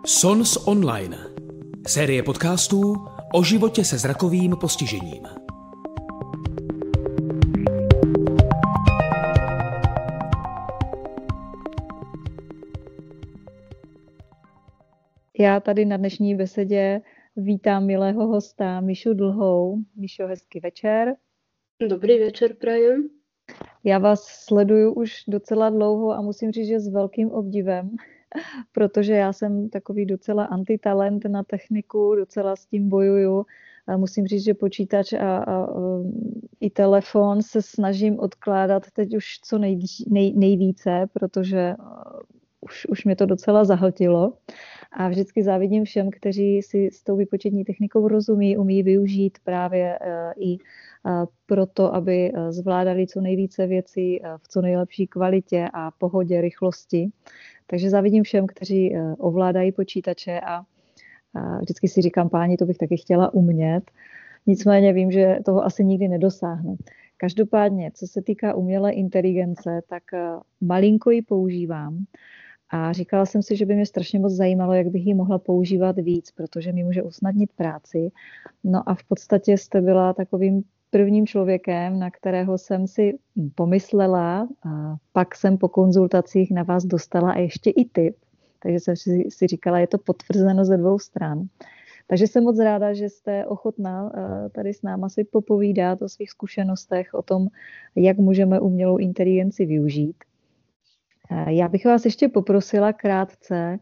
SONS Online. Série podcastů o životě se zrakovým postižením. Já tady na dnešní besedě vítám milého hosta Míšu Dlhou. Míšo, hezký večer. Dobrý večer, prajem. Já vás sleduju už docela dlouho a musím říct, že s velkým obdivem, protože já jsem takový docela antitalent na techniku, docela s tím bojuju. A musím říct, že počítač a i telefon se snažím odkládat teď už co nejvíce, protože už mě to docela zahltilo. A vždycky závidím všem, kteří si s tou výpočetní technikou rozumí, umí využít právě i proto, aby zvládali co nejvíce věcí v co nejlepší kvalitě a pohodě, rychlosti. Takže závidím všem, kteří ovládají počítače a vždycky si říkám, páni, to bych taky chtěla umět. Nicméně vím, že toho asi nikdy nedosáhnu. Každopádně, co se týká umělé inteligence, tak malinko ji používám. A říkala jsem si, že by mě strašně moc zajímalo, jak bych ji mohla používat víc, protože mi může usnadnit práci. No a v podstatě jste byla takovým prvním člověkem, na kterého jsem si pomyslela. A pak jsem po konzultacích na vás dostala a ještě i tip. Takže jsem si říkala, je to potvrzeno ze dvou stran. Takže jsem moc ráda, že jste ochotná tady s náma si popovídat o svých zkušenostech, o tom, jak můžeme umělou inteligenci využít. Já bych vás ještě poprosila krátce,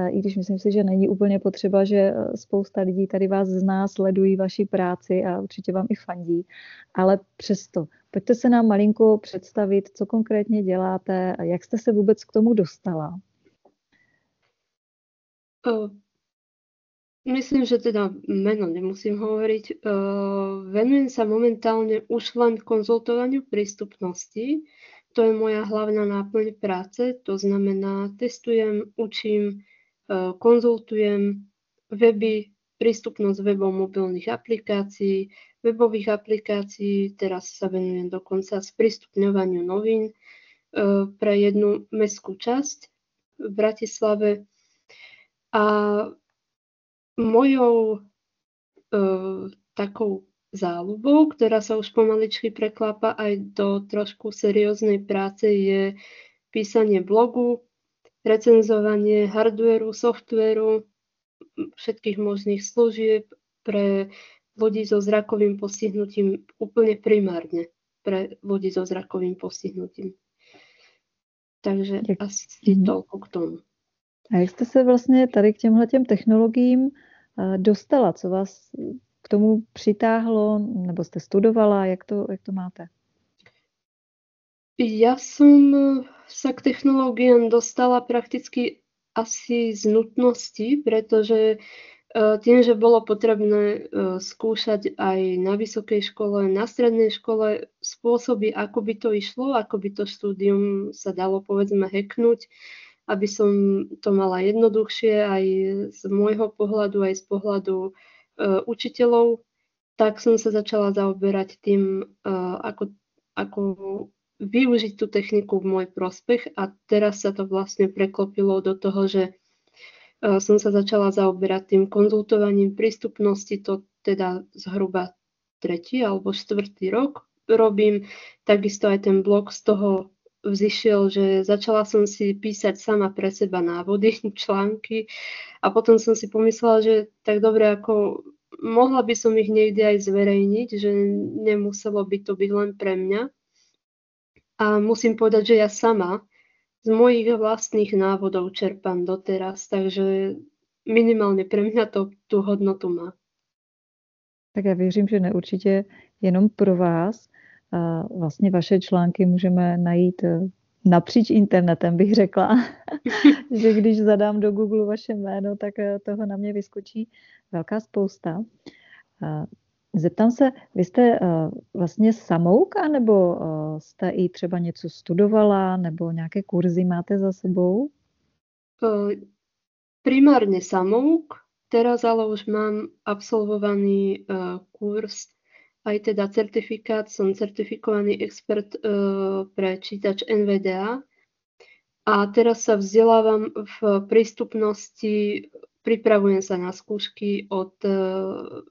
i když myslím si, že není úplně potřeba, že spousta lidí tady vás zná, sledují vaši práci a určitě vám i fandí, ale přesto, pojďte se nám malinko představit, co konkrétně děláte a jak jste se vůbec k tomu dostala. Myslím, že teda meno nemusím hovoriť. Venujem sa momentálne už len konzultovaniu prístupnosti. To je moja hlavná náplň práce, to znamená testujem, učím, konzultujem weby, prístupnosť webov mobilných aplikácií, webových aplikácií, teraz sa venujem dokonca sprístupňovaniu novín pre jednu mestskú časť v Bratislave. A mojou takou záľubou, ktorá sa už pomaličky preklápa aj do trošku serióznej práce, je písanie blogu, recenzovanie hardvéru, softvéru, všetkých možných služieb pre ľudí so zrakovým postihnutím, úplne primárne pre ľudí so zrakovým postihnutím. Takže asi toľko k tomu. A jak jste se vlastně tady k těmhletěm technologiím dostala? Co vás k tomu přitáhlo? Nebo jste studovala? Jak to máte? Ja som sa k technológiám dostala prakticky asi z nutnosti, pretože tým, že bolo potrebné skúšať aj na vysokej škole, na strednej škole spôsoby, ako by to išlo, ako by to štúdium sa dalo povedzme hacknúť, aby som to mala jednoduchšie aj z môjho pohľadu, aj z pohľadu učiteľov, tak som sa začala zaoberať tým, ako využiť tú techniku v môj prospech a teraz sa to vlastne preklopilo do toho, že som sa začala zaoberať tým konzultovaním prístupnosti, to teda zhruba 3. alebo 4. rok robím, takisto aj ten blog z toho vzýšiel, že začala som si písať sama pre seba návody, články a potom som si pomyslela, že tak dobre, ako mohla by som ich niekde aj zverejniť, že nemuselo by to byť len pre mňa. A musím povedať, že ja sama z mojich vlastných návodov čerpám doteraz, takže minimálne pre mňa to tú hodnotu má. Tak já věřím, že neurčitě jenom pro vás. Vlastně vaše články můžeme najít napříč internetem, bych řekla. Že když zadám do Google vaše jméno, tak toho na mě vyskočí velká spousta. Zeptám se, vy jste vlastně samouk, nebo jste i třeba něco studovala, nebo nějaké kurzy máte za sebou? Primárne samouk, teraz ale už mám absolvovaný kurz, aj teda certifikát, som certifikovaný expert pre čítač NVDA a teraz sa vzdelávam v prístupnosti, pripravujem sa na skúšky od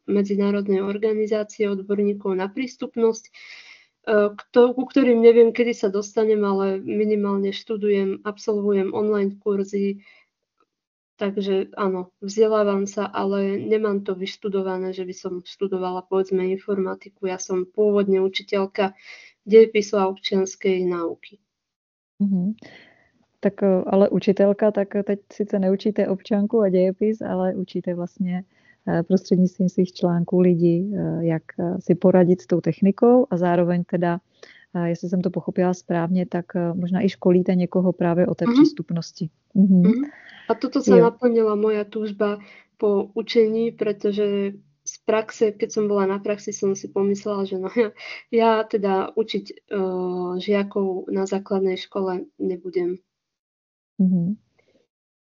medzinárodnej organizácie odborníkov na prístupnosť, ku ktorým neviem, kedy sa dostanem, ale minimálne študujem, absolvujem online kurzy, takže áno, vzdelávam sa, ale nemám to vyštudované, že by som študovala povedzme informatiku. Ja som pôvodne učiteľka dejepisu a občianskej náuky. Tak ale učitelka, tak teď sice neučíte občanku a dějepis, ale učíte vlastně prostřednictvím svých článků lidi, jak si poradit s tou technikou a zároveň teda, jestli jsem to pochopila správně, tak možná i školíte někoho právě o té přístupnosti. A toto sa naplnila moja túžba po učení, pretože z praxe, keď som bola na praxi, som si pomyslela, že no ja teda učiť žiakov na základnej škole nebudem.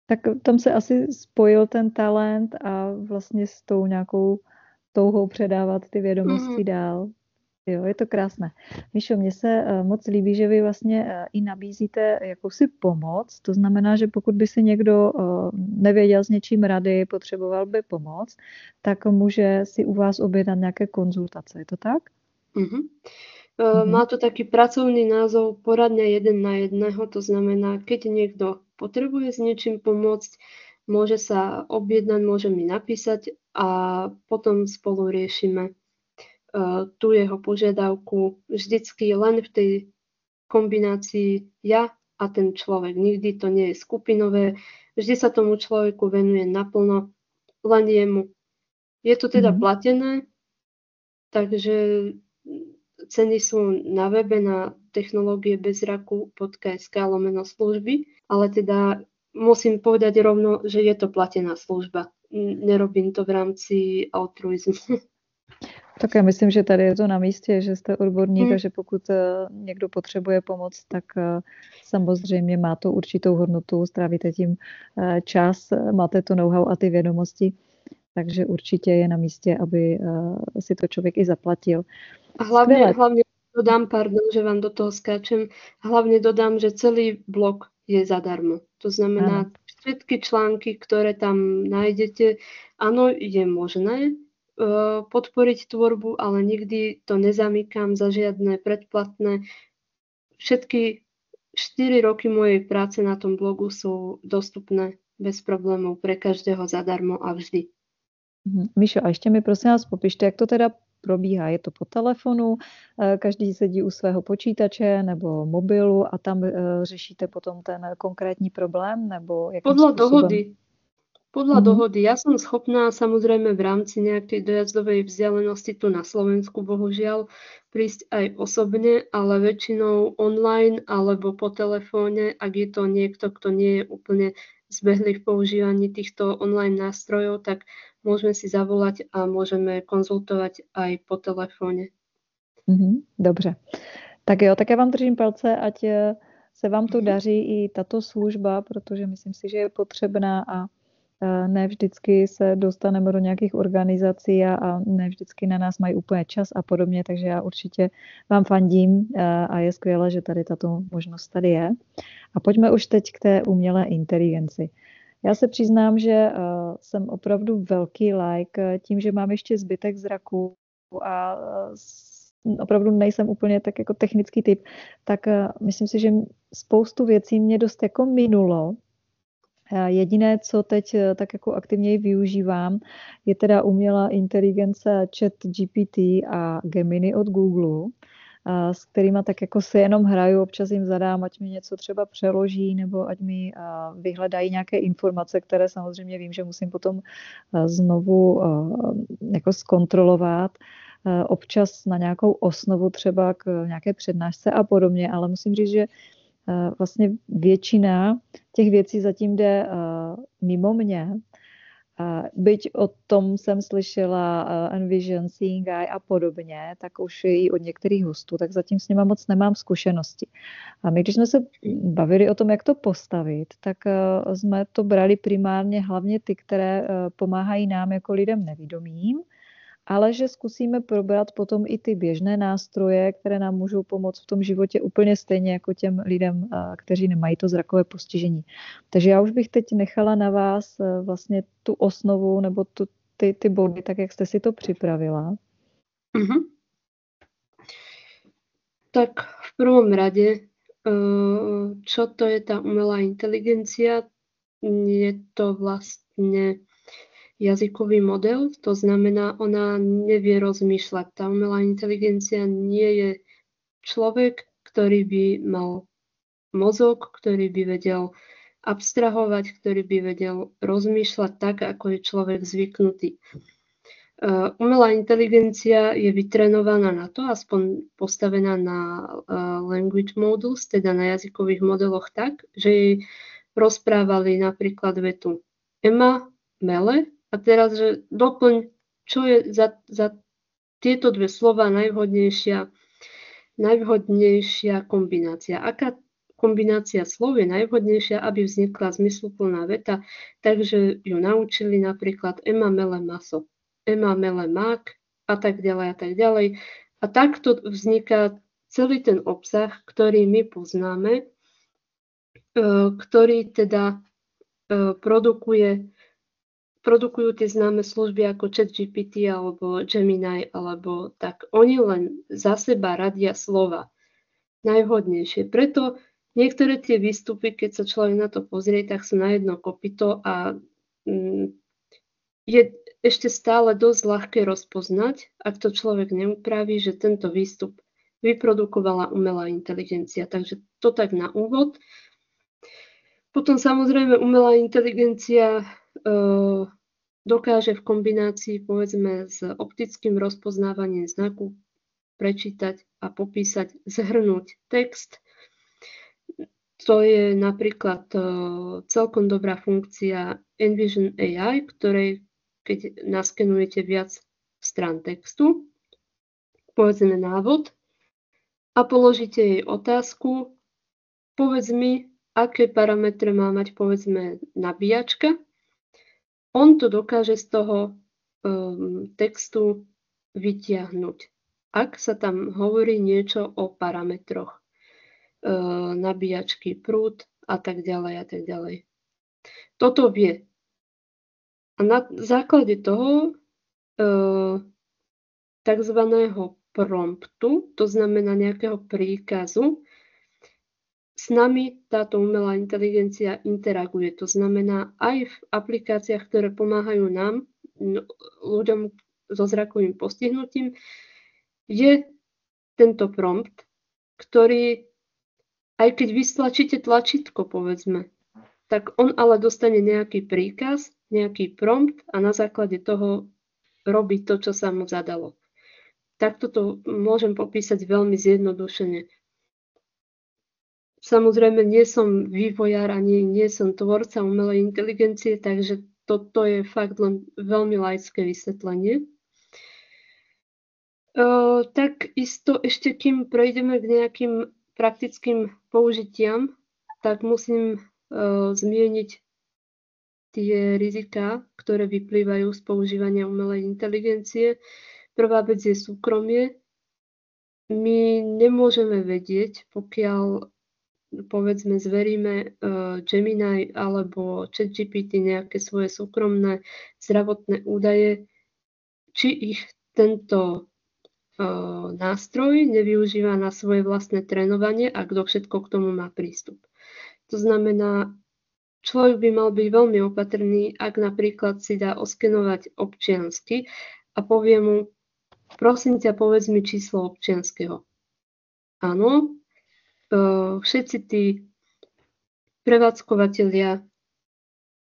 Tak tam se asi spojil ten talent a vlastně s tou nějakou touhou předávat ty vědomosti dál. Jo, je to krásné. Míšo, mně se moc líbí, že vy vlastně i nabízíte jakousi pomoc. To znamená, že pokud by si někdo nevěděl s něčím rady, potřeboval by pomoc, tak může si u vás objednat nějaké konzultace. Je to tak? Má to taký pracovný názov poradňa 1 na 1, to znamená, keď niekto potrebuje s niečím pomôcť, môže sa objednať, môže mi napísať a potom spolu riešime tú jeho požiadavku vždycky len v tej kombinácii ja a ten človek. Nikdy to nie je skupinové, vždy sa tomu človeku venuje naplno, len jemu. Je to teda platené, takže ceny sú na webe na technologiebezraku.sk/služby, ale teda musím povedať rovno, že je to platená služba. Nerobím to v rámci altruizmu. Tak já myslím, že tady je to na místě, že jste odborník a že pokud někdo potřebuje pomoc, tak samozřejmě má to určitou hodnotu, strávíte tím čas, máte to know-how a ty vědomosti, takže určitě je na místě, aby si to člověk i zaplatil. A hlavne dodám, pardon, že vám do toho skáčem, hlavne dodám, že celý blog je zadarmo. To znamená, všetky články, ktoré tam nájdete, áno, je možné podporiť tvorbu, ale nikdy to nezamykám za žiadne predplatné. Všetky 4 roky mojej práce na tom blogu sú dostupné bez problémov pre každého zadarmo a vždy. Míšo, a ještě mi prosím vás popište, jak to teda probíhá. Je to po telefonu, každý sedí u svého počítače nebo mobilu a tam řešíte potom ten konkrétní problém? Nebo Podľa dohody. Ja som schopná samozrejme v rámci nejakej dojazdovej vzdialenosti tu na Slovensku bohužiaľ prísť aj osobne, ale väčšinou online alebo po telefóne, ak je to niekto, kto nie je úplne zbehlý v používaní týchto online nástrojov, tak môžeme si zavolať a môžeme konzultovať aj po telefóne. Dobře. Tak jo, tak já vám držím palce, ať se vám to daří i tato služba, protože myslím si, že je potřebná a ne vždycky se dostaneme do nějakých organizací a ne vždycky na nás mají úplně čas a podobně, takže já určitě vám fandím a je skvělé, že tady tato možnost tady je. A pojďme už teď k té umělé inteligenci. Já se přiznám, že jsem opravdu velký like tím, že mám ještě zbytek zraku a opravdu nejsem úplně tak jako technický typ, tak myslím si, že spoustu věcí mě dost jako minulo. Jediné, co teď tak jako aktivněji využívám, je teda umělá inteligence ChatGPT a Gemini od Google, s kterýma tak jako si jenom hraju, občas jim zadám, ať mi něco třeba přeloží, nebo ať mi vyhledají nějaké informace, které samozřejmě vím, že musím potom znovu jako zkontrolovat, občas na nějakou osnovu třeba k nějaké přednášce a podobně, ale musím říct, že vlastně většina těch věcí zatím jde mimo mě. Byť o tom jsem slyšela Envision, Seeing Eye a podobně, tak už i od některých hostů, tak zatím s nima moc nemám zkušenosti. A my, když jsme se bavili o tom, jak to postavit, tak jsme to brali primárně hlavně ty, které pomáhají nám jako lidem nevidomým, ale že zkusíme probrat potom i ty běžné nástroje, které nám můžou pomoct v tom životě úplně stejně jako těm lidem, kteří nemají to zrakové postižení. Takže já už bych teď nechala na vás vlastně tu osnovu nebo ty body, tak jak jste si to připravila. Mhm. Tak v prvom rade, čo to je tá umelá inteligencia? Je to vlastne jazykový model, to znamená, ona nevie rozmýšľať. Tá umelá inteligencia nie je človek, ktorý by mal mozog, ktorý by vedel abstrahovať, ktorý by vedel rozmýšľať tak, ako je človek zvyknutý. Umelá inteligencia je vytrenovaná na to, aspoň postavená na language models, teda na jazykových modeloch tak, že jej rozprávali napríklad vetu Ema, Mele a teraz, že doplň, čo je za tieto dve slova najvhodnejšia kombinácia. Aká kombinácia slov je najvhodnejšia, aby vznikla zmysluplná veta, takže ju naučili napríklad Ema, Mele, Maso. Ema, Mele, Mák a tak ďalej a tak ďalej. A takto vzniká celý ten obsah, ktorý my poznáme, ktorý teda produkujú tie známe služby ako ChatGPT alebo Gemini alebo tak. Oni len za seba radia slova najvhodnejšie. Preto niektoré tie výstupy, keď sa človek na to pozrie, tak sú na jedno kopyto a je ešte stále dosť ľahké rozpoznať, ak to človek neupraví, že tento výstup vyprodukovala umelá inteligencia. Takže to tak na úvod. Potom samozrejme umelá inteligencia dokáže v kombinácii povedzme s optickým rozpoznávaním znaku prečítať a popísať, zhrnúť text. To je napríklad celkom dobrá funkcia Envision AI, ktorej keď naskenujete viac strán textu, povedzme návod a položíte jej otázku, povedz mi, aké parametre má mať povedzme nabíjačka. On to dokáže z toho textu vytiahnuť. Ak sa tam hovorí niečo o parametroch nabíjačky, prúd a tak ďalej a tak ďalej. Toto vie. A na základe toho takzvaného promptu, to znamená nejakého príkazu, s nami táto umelá inteligencia interaguje. To znamená aj v aplikáciách, ktoré pomáhajú nám, ľuďom so zrakovým postihnutím, je tento prompt, ktorý, aj keď vy stlačíte tlačítko, povedzme, tak on ale dostane nejaký príkaz, nejaký prompt a na základe toho robí to, čo sa mu zadalo. Takto to môžem popísať veľmi zjednodušene. Samozrejme, nie som vývojár ani nie som tvorca umelej inteligencie, takže toto je fakt len veľmi laické vysvetlenie. Takisto ešte kým prejdeme k nejakým praktickým použitiam, tak musím zmieniť tie riziká, ktoré vyplývajú z používania umelej inteligencie. Prvá vec je súkromie. My nemôžeme vedieť, pokiaľ povedzme zveríme Gemini alebo ChatGPT nejaké svoje súkromné zdravotné údaje, či ich tento nástroj nevyužíva na svoje vlastné trénovanie a kto všetko k tomu má prístup. To znamená, človek by mal byť veľmi opatrný, ak napríklad si dá oskenovať občiansky a povie mu, prosím ťa, povedz mi číslo občianskeho. Áno, všetci tí prevádzkovateľia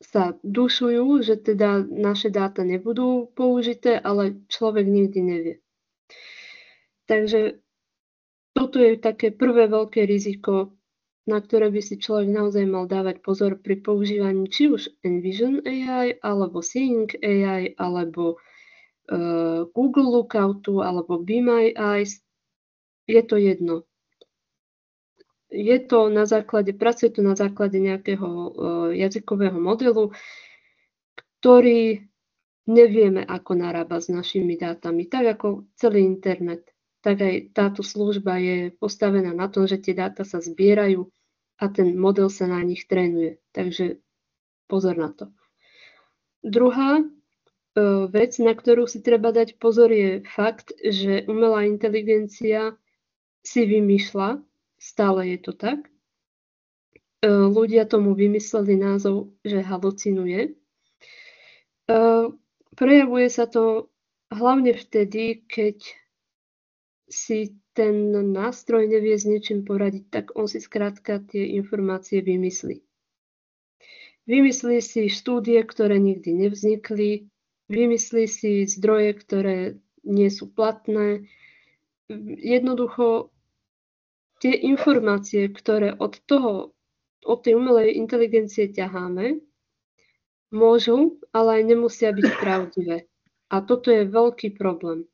sa dušujú, že teda naše dáta nebudú použité, ale človek nikdy nevie. Takže toto je také prvé veľké riziko, na ktoré by si človek naozaj mal dávať pozor pri používaní či už Envision AI, alebo Seeing AI, alebo Google Lookoutu, alebo Be My Eyes. Je to jedno. Pracuje to na základe nejakého jazykového modelu, ktorý nevieme, ako narába s našimi dátami. Tak ako celý internet, tak aj táto služba je postavená na tom, že tie dáta sa zbierajú a ten model sa na nich trénuje. Takže pozor na to. Druhá vec, na ktorú si treba dať pozor, je fakt, že umelá inteligencia si vymýšľa, stále je to tak. Ľudia tomu vymysleli názov, že halucinuje. Prejavuje sa to hlavne vtedy, keď si ten nástroj nevie s niečím poradiť, tak on si skrátka tie informácie vymyslí. Vymyslí si štúdie, ktoré nikdy nevznikli, vymyslí si zdroje, ktoré nie sú platné. Jednoducho tie informácie, ktoré od tej umelej inteligencie ťaháme, môžu, ale aj nemusia byť pravdivé. A toto je veľký problém.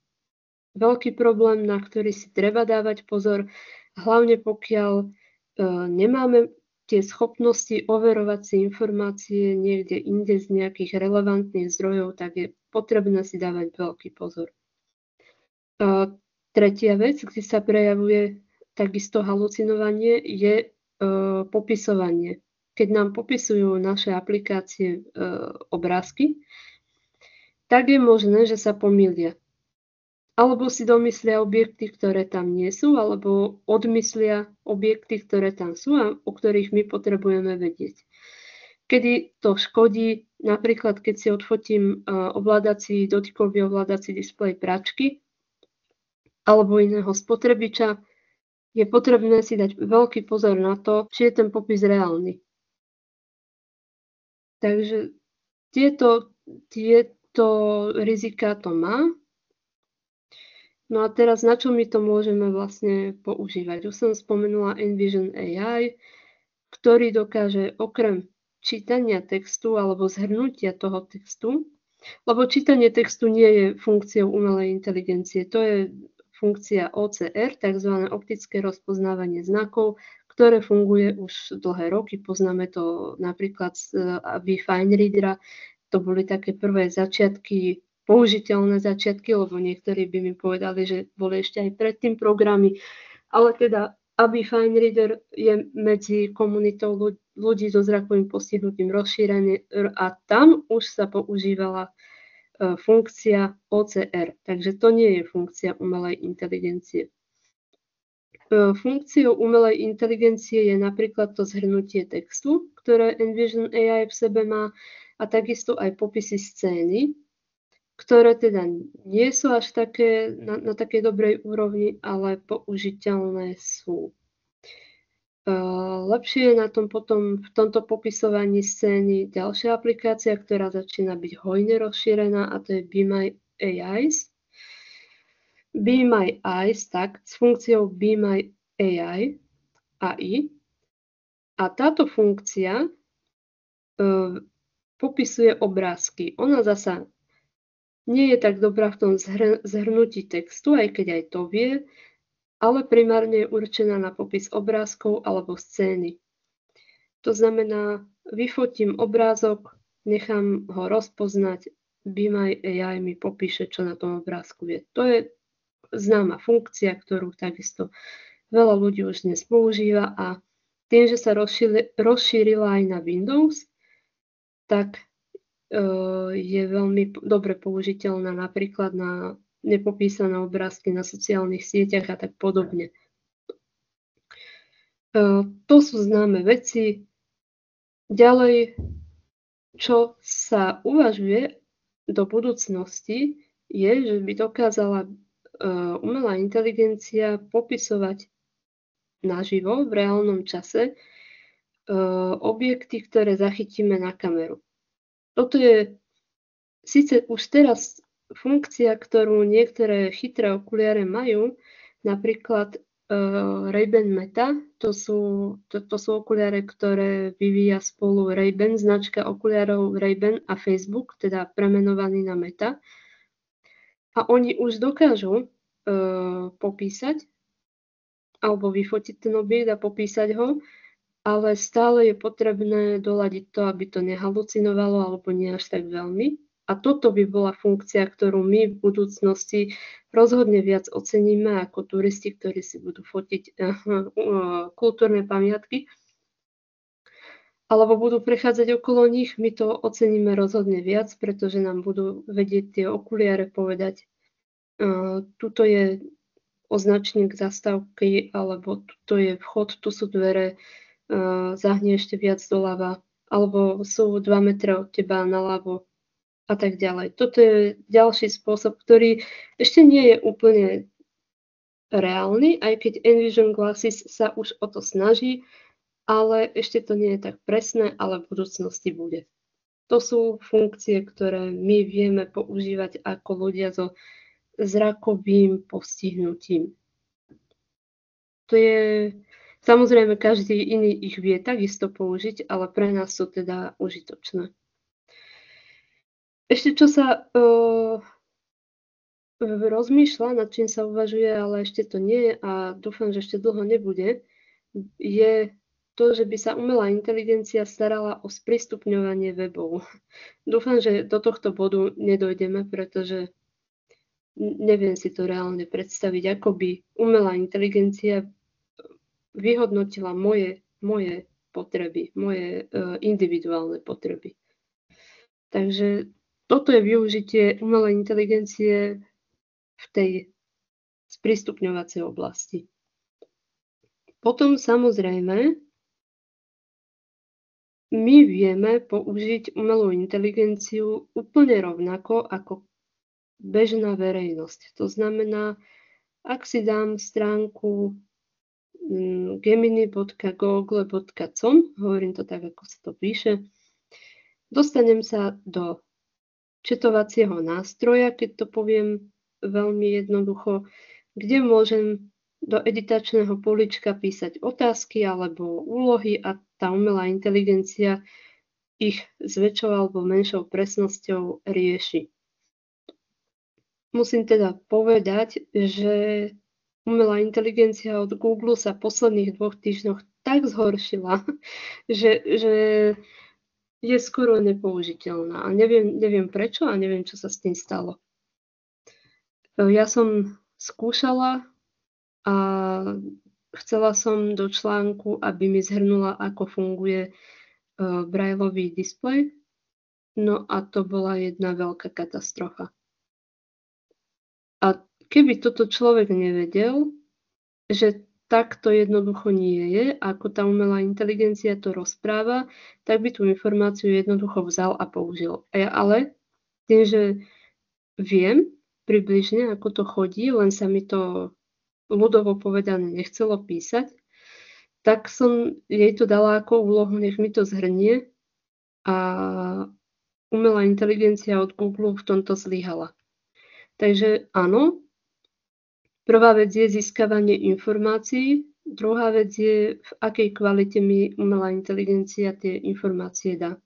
Veľký problém, na ktorý si treba dávať pozor, hlavne pokiaľ nemáme tie schopnosti overovať si informácie niekde inde z nejakých relevantných zdrojov, tak je potrebné si dávať veľký pozor. Tretia vec, kde sa prejavuje takisto halucinovanie, je popisovanie. Keď nám popisujú naše aplikácie obrázky, tak je možné, že sa pomýlia. Alebo si domyslia objekty, ktoré tam nie sú, alebo odmyslia objekty, ktoré tam sú a o ktorých my potrebujeme vedieť. Kedy to škodí, napríklad keď si odfotím dotykový ovládací displej pračky alebo iného spotrebiča, je potrebné si dať veľký pozor na to, či je ten popis reálny. Takže tieto rizika to má. No a teraz na čo my to môžeme vlastne používať? Už som spomenula Envision AI, ktorý dokáže okrem čítania textu alebo zhrnutia toho textu, lebo čítanie textu nie je funkciou umelej inteligencie, to je funkcia OCR, tzv. Optické rozpoznávanie znakov, ktoré funguje už dlhé roky. Poznáme to napríklad z ABBY Fine Readera. To boli také prvé začiatky, použiteľné začiatky, lebo niektorí by mi povedali, že boli ešte aj predtým programy. Ale teda ABBY Fine Reader je medzi komunitou ľudí so zrakovým postihnutím rozšírený a tam už sa používala funkcia OCR. Takže to nie je funkcia umelej inteligencie. Funkciou umelej inteligencie je napríklad to zhrnutie textu, ktoré Envision AI v sebe má, a takisto aj popisy scény, ktoré teda nie sú až také na takej dobrej úrovni, ale použiteľné sú. Lepšie je na tom potom v tomto popisovaní scény ďalšia aplikácia, ktorá začína byť hojne rozšírená, a to je Be My Eyes. Be My Eyes, tak, s funkciou Be My AI. A táto funkcia popisuje obrázky. Ona zasa nie je tak dobrá v tom zhrnutí textu, aj keď aj to vie, ale primárne je určená na popis obrázkov alebo scény. To znamená, vyfotím obrázok, nechám ho rozpoznať, Be My AI mi popíše, čo na tom obrázku je. To je známa funkcia, ktorú takisto veľa ľudí už dnes používa, a tým, že sa rozšírila aj na Windows, tak je veľmi dobre použiteľná napríklad na nepopísané obrázky na sociálnych sieťach a tak podobne. To sú známe veci. Ďalej, čo sa uvažuje do budúcnosti, je, že by dokázala umelá inteligencia popisovať naživo, v reálnom čase, objekty, ktoré zachytíme na kameru. Toto je síce už teraz funkcia, ktorú niektoré chytré okuliare majú, napríklad Ray-Ban Meta, to sú okuliare, ktoré vyvíja spolu Ray-Ban, značka okuliarov Ray-Ban a Facebook, teda premenovaný na Meta. A oni už dokážu popísať alebo vyfotiť ten objekt a popísať ho, ale stále je potrebné doladiť to, aby to nehalucinovalo alebo nie až tak veľmi. A toto by bola funkcia, ktorú my v budúcnosti rozhodne viac oceníme ako turisti, ktorí si budú fotiť kultúrne pamiatky alebo budú prechádzať okolo nich. My to oceníme rozhodne viac, pretože nám budú vedieť tie okuliare povedať, tuto je označník zastávky, alebo tuto je vchod, tu sú dvere, zahni ešte viac doľava, alebo sú 2 metre od teba naľavo a tak ďalej. Toto je ďalší spôsob, ktorý ešte nie je úplne reálny, aj keď Envision Glasses sa už o to snaží, ale ešte to nie je tak presné, ale v budúcnosti bude. To sú funkcie, ktoré my vieme používať ako ľudia so zrakovým postihnutím. To je, samozrejme, každý iný ich vie takisto použiť, ale pre nás sú teda užitočné. Ešte čo sa rozmýšľa, nad čím sa uvažuje, ale ešte to nie je a dúfam, že ešte dlho nebude, je to, že by sa umelá inteligencia starala o sprístupňovanie webov. Dúfam, že do tohto bodu nedojdeme, pretože neviem si to reálne predstaviť, ako by umelá inteligencia vyhodnotila moje potreby, moje individuálne potreby. Takže toto je využitie umelej inteligencie v tej sprístupňovacej oblasti. Potom samozrejme my vieme použiť umelú inteligenciu úplne rovnako ako bežná verejnosť. To znamená, ak si dám stránku gemini.google.com, hovorím to tak, ako sa to píše, dostanem sa do četovacieho nástroja, keď to poviem veľmi jednoducho, kde môžem do editačného polička písať otázky alebo úlohy a tá umelá inteligencia ich s väčšou alebo menšou presnosťou rieši. Musím teda povedať, že umelá inteligencia od Google sa v posledných 2 týždňoch tak zhoršila, že je skoro nepoužiteľná. A neviem prečo a neviem, čo sa s tým stalo. Ja som skúšala a chcela som do článku, aby mi zhrnula, ako funguje brajlový displej. No a to bola jedna veľká katastrofa. A keby toto človek nevedel, že takto jednoducho nie je, ako tá umelá inteligencia to rozpráva, tak by tú informáciu jednoducho vzal a použil. Ale tým, že viem približne, ako to chodí, len sa mi to ľudovo povedané nechcelo písať, tak som jej to dala ako úlohu, nech mi to zhrnie a umelá inteligencia od Google v tomto zlyhala. Takže áno, prvá vec je získavanie informácií, druhá vec je, v akej kvalite mi umelá inteligencia tie informácie dá.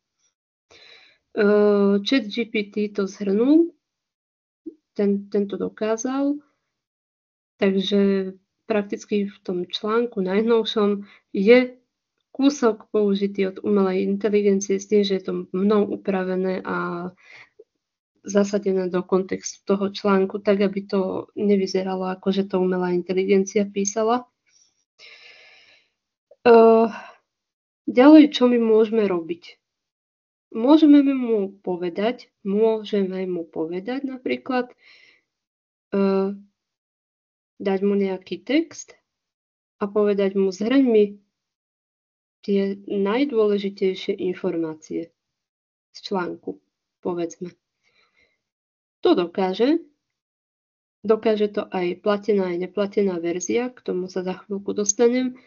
ChatGPT to zhrnul, tento dokázal, takže prakticky v tom článku najnovšom je kúsok použitý od umelej inteligencie s tým, že je to mnou upravené a zasadené do kontextu toho článku, tak aby to nevyzeralo ako, že to umelá inteligencia písala. Ďalej, čo my môžeme robiť? Môžeme mu povedať napríklad, dať mu nejaký text a povedať mu, zhrň mi tie najdôležitejšie informácie z článku, povedzme. To dokáže to aj platená, aj neplatená verzia, k tomu sa za chvíľku dostanem,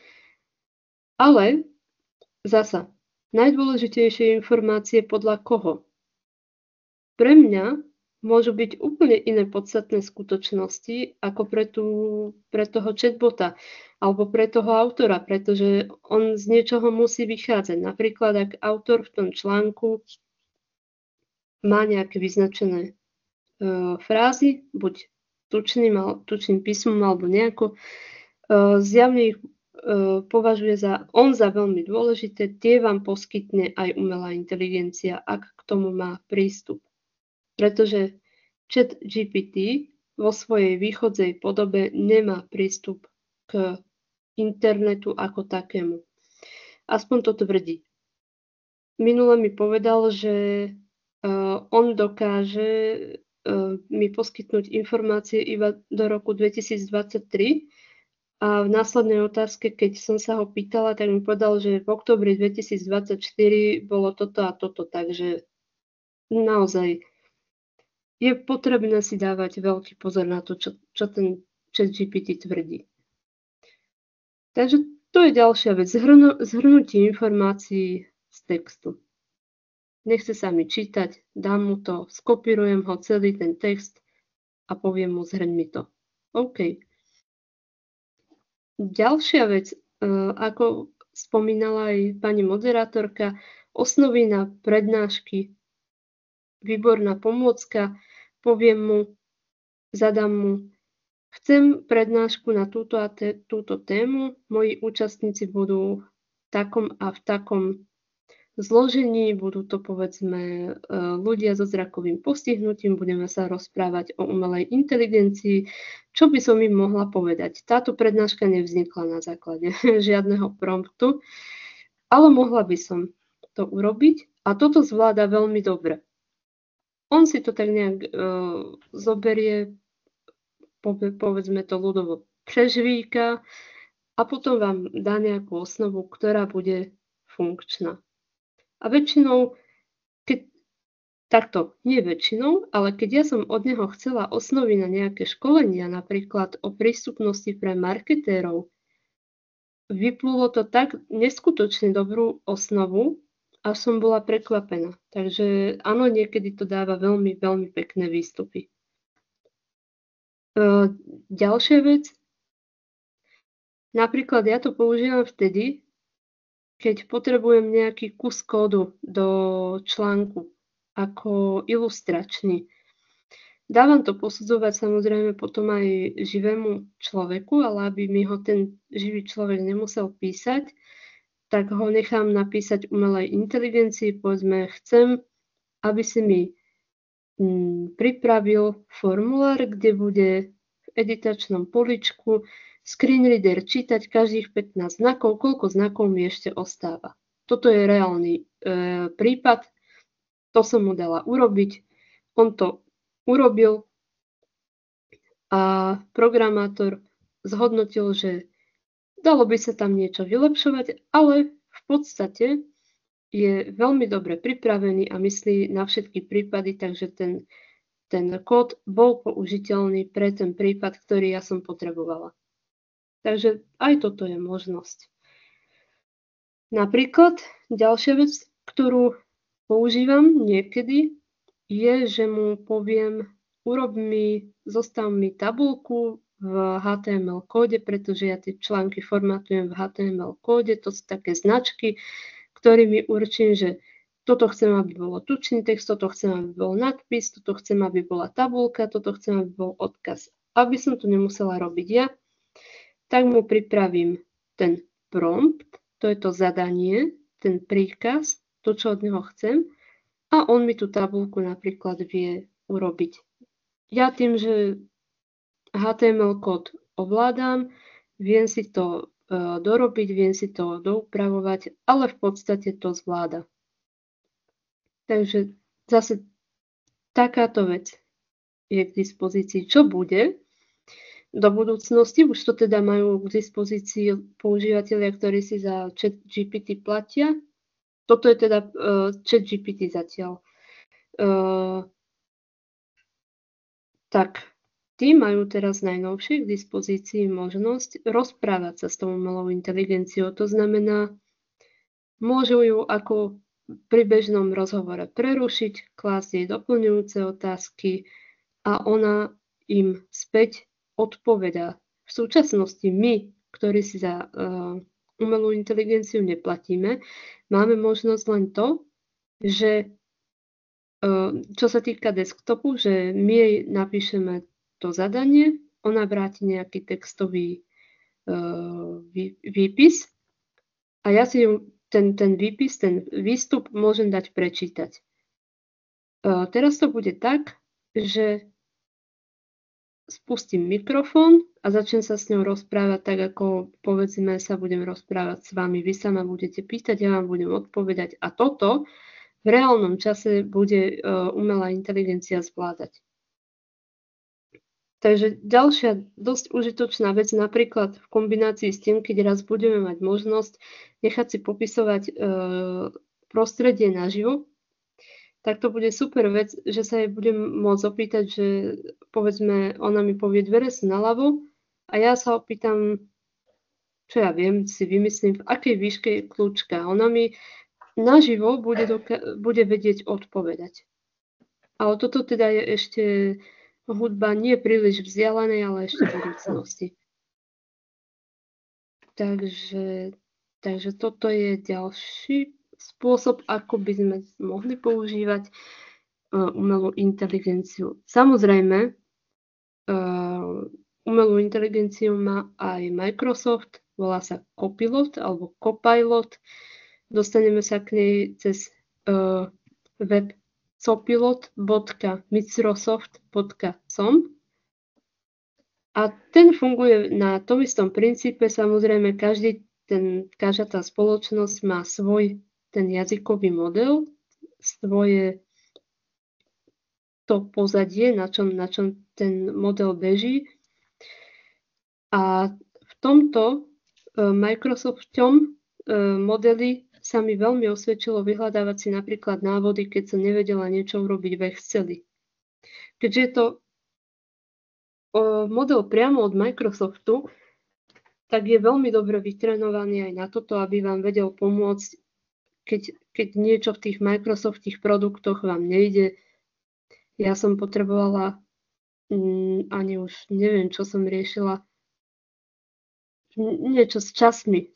ale zasa, najdôležitejšie informácie podľa koho? Pre mňa môžu byť úplne iné podstatné skutočnosti ako pre toho chatbota alebo pre toho autora, pretože on z niečoho musí vychádzať. Napríklad, ak autor v tom článku má nejaké vyznačené frázy, buď tučným písmom alebo nejako, zjavne ich považuje on za veľmi dôležité, tie vám poskytne aj umelá inteligencia, ak k tomu má prístup. pretože ChatGPT vo svojej východzej podobe nemá prístup k internetu ako takému. Aspoň to tvrdí. Minule mi povedal, že on dokáže mi poskytnúť informácie iba do roku 2023 a v následnej otázke, keď som sa ho pýtala, tak mi povedal, že v oktobri 2024 bolo toto a toto, takže naozaj je potrebné si dávať veľký pozor na to, čo ten ChatGPT tvrdí. Takže to je ďalšia vec, zhrnutie informácií z textu. Nechce sa mi čítať, dám mu to, skopírujem ho celý ten text a poviem mu, zhrň mi to. OK. Ďalšia vec, ako spomínala aj pani moderátorka, osnovy na prednášky, výborná pomôcka, poviem mu, zadám mu, chcem prednášku na túto a túto tému, moji účastníci budú v takom a v takom zložení, budú to povedzme ľudia so zrakovým postihnutím, budeme sa rozprávať o umelej inteligencii. Čo by som im mohla povedať? Táto prednáška nevznikla na základe žiadneho promptu, ale mohla by som to urobiť a toto zvláda veľmi dobre. On si to tak nejak zoberie, povedzme to ľudovo prežvíka a potom vám dá nejakú osnovu, ktorá bude funkčná. A väčšinou, nie väčšinou, ale keď ja som od neho chcela osnovy na nejaké školenia, napríklad o prístupnosti pre marketérov, vyplulo to tak neskutočne dobrú osnovu, až som bola prekvapená. Takže áno, niekedy to dáva veľmi, veľmi pekné výstupy. Ďalšia vec, napríklad ja to používam vtedy, keď potrebujem nejaký kus kódu do článku ako ilustračný. Dávam to posudzovať samozrejme potom aj živému človeku, ale aby mi ho ten živý človek nemusel písať, tak ho nechám napísať umelej inteligencii. Povedzme, chcem, aby si mi pripravil formulár, kde bude v editačnom poličku screen reader čítať každých 15 znakov, koľko znakov mi ešte ostáva. Toto je reálny prípad, to som mu dala urobiť, on to urobil a programátor zhodnotil, že dalo by sa tam niečo vylepšovať, ale v podstate je veľmi dobre pripravený a myslí na všetky prípady, takže ten kód bol použiteľný pre ten prípad, ktorý ja som potrebovala. Takže aj toto je možnosť. Napríklad ďalšia vec, ktorú používam niekedy, je, že mu poviem, zostav mi tabuľku v HTML kóde, pretože ja tie články formatujem v HTML kóde, to sú také značky, ktorými určím, že toto chcem, aby bolo tučný text, toto chcem, aby bol nadpis, toto chcem, aby bola tabuľka, toto chcem, aby bol odkaz. Aby som to nemusela robiť ja, tak mu pripravím ten prompt, to je to zadanie, ten príkaz, to, čo od neho chcem, a on mi tú tabuľku napríklad vie urobiť. Ja tým, že HTML kód ovládam, viem si to dorobiť, viem si to doupravovať, ale v podstate to zvláda. Takže zase takáto vec je k dispozícii. Čo bude do budúcnosti? Už to teda majú k dispozícii používateľia, ktorí si za ChatGPT platia. Toto je teda ChatGPT zatiaľ. Tak, tí majú teraz najnovšie k dispozícii možnosť rozprávať sa s tou umelou inteligenciou. To znamená, môžu ju ako pri bežnom rozhovore prerušiť, klásť jej doplňujúce otázky a ona im späť odpovedá. V súčasnosti my, ktorí si za umelú inteligenciu neplatíme, máme možnosť len to, že čo sa týka desktopu, že my jej napíšeme to zadanie, ona vráti nejaký textový výpis a ja si ten výpis, ten výstup môžem dať prečítať. Teraz to bude tak, že spustím mikrofón a začnem sa s ňou rozprávať tak, ako povedzme sa budem rozprávať s vami. Vy sa ma budete pýtať, ja vám budem odpovedať a toto v reálnom čase bude umelá inteligencia zvládať. Takže ďalšia dosť užitočná vec, napríklad v kombinácii s tým, keď raz budeme mať možnosť nechať si popisovať prostredie naživo, tak to bude super vec, že sa jej budem môcť opýtať, že povedzme, ona mi povie, dvere sú naľavo a ja sa opýtam, čo ja viem, si vymyslím, v akej výške je kľúčka. Ona mi naživo bude vedieť odpovedať. Ale toto teda je ešte hudba nie príliš vzdialenej, ale ešte v budúcnosti. Takže toto je ďalší spôsob, ako by sme mohli používať umelú inteligenciu. Samozrejme, umelú inteligenciu má aj Microsoft, volá sa Copilot alebo Copilot. Dostaneme sa k nej cez web copilot.microsoft.com a ten funguje na tom istom princípe. Samozrejme, každá tá spoločnosť má svoj ten jazykový model, svoje to pozadie, na čom ten model beží. A v tomto Microsoftom modeli sa mi veľmi osvedčilo vyhľadávať si napríklad návody, keď som nevedela niečo urobiť v Exceli. Keďže je to model priamo od Microsoftu, tak je veľmi dobre vytrenovaný aj na toto, aby vám vedel pomôcť, keď niečo v tých Microsoftích produktoch vám nejde. Ja som potrebovala, ani už neviem, čo som riešila, niečo s časmi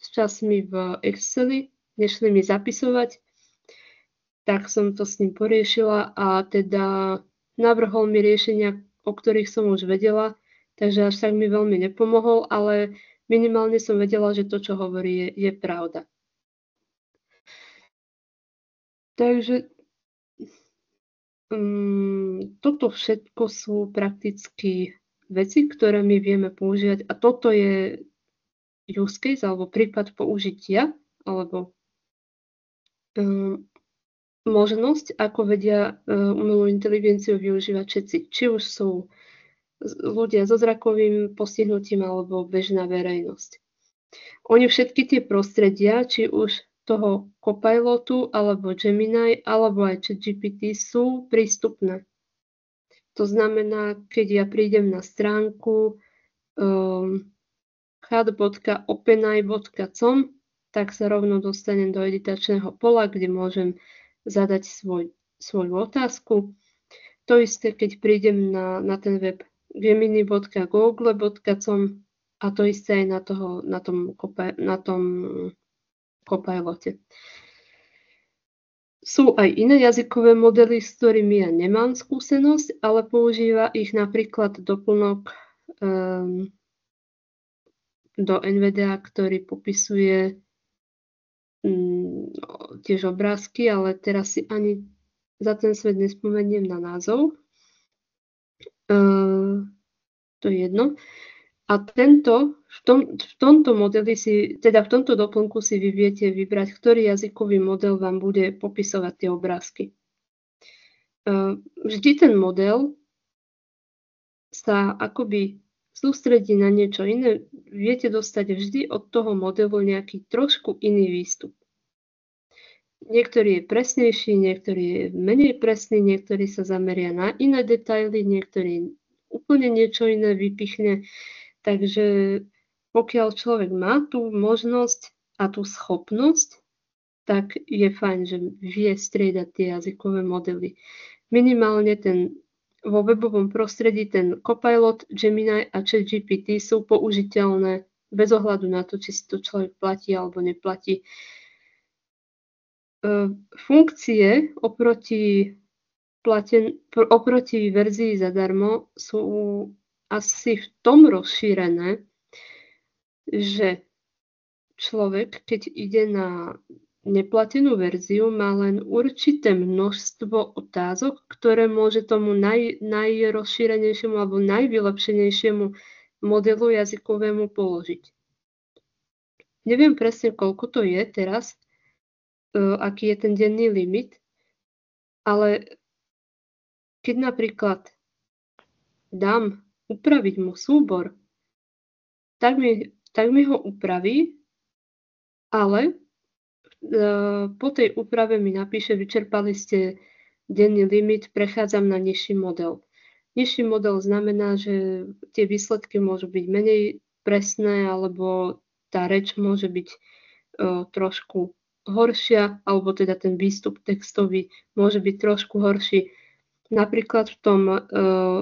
v Exceli, nešli mi zapisovať, tak som to s ním poriešila a teda navrhol mi riešenia, o ktorých som už vedela, takže až tak mi veľmi nepomohol, ale minimálne som vedela, že to, čo hovorí, je pravda. Takže toto všetko sú prakticky veci, ktoré my vieme používať a toto je use case alebo prípad použitia alebo možnosť, ako vedia umelú inteligenciu využívať všetci. Či už sú ľudia so zrakovým postihnutím alebo bežná verejnosť. Oni všetky tie prostredia, či už toho Copilotu, alebo Gemini, alebo aj ChatGPT sú prístupné. To znamená, keď ja prídem na stránku chat.openai.com, tak sa rovno dostanem do editačného pola, kde môžem zadať svoju otázku. To isté, keď prídem na ten web gemini.google.com a to isté aj na tom Copilote. Sú aj iné jazykové modely, s ktorými ja nemám skúsenosť, ale používa ich napríklad doplnok do NVDA, ktorý popisuje tiež obrázky, ale teraz si ani za ten svet nespomeniem na názov. To je jedno. A v tomto modeli v tomto doplnku si vy viete vybrať, ktorý jazykový model vám bude popisovať tie obrázky. Vždy ten model sa akoby sústredí na niečo iné. Viete dostať vždy od toho modelu nejaký trošku iný výstup. Niektorý je presnejší, niektorý je menej presný, niektorý sa zameria na iné detaily, niektorý úplne niečo iné vypichne. Takže pokiaľ človek má tú možnosť a tú schopnosť, tak je fajn, že vie striedať tie jazykové modely. Minimálne vo webovom prostredí ten Copilot, Gemini a ChatGPT sú použiteľné bez ohľadu na to, či si to človek platí alebo neplatí. Funkcie oproti verzii zadarmo sú asi v tom rozšírené, že človek, keď ide na neplatenú verziu, má len určité množstvo otázok, ktoré môže tomu najrozšírenejšiemu alebo najvylepšenejšiemu modelu jazykovému položiť. Neviem presne, koľko to je teraz, aký je ten denný limit, ale keď napríklad dám upraviť mu súbor, tak mi ho upraví, ale po tej úprave mi napíše, vyčerpali ste denný limit, prechádzam na nižší model. Nižší model znamená, že tie výsledky môžu byť menej presné, alebo tá reč môže byť trošku horšia, alebo teda ten výstup textový môže byť trošku horší. Napríklad v tom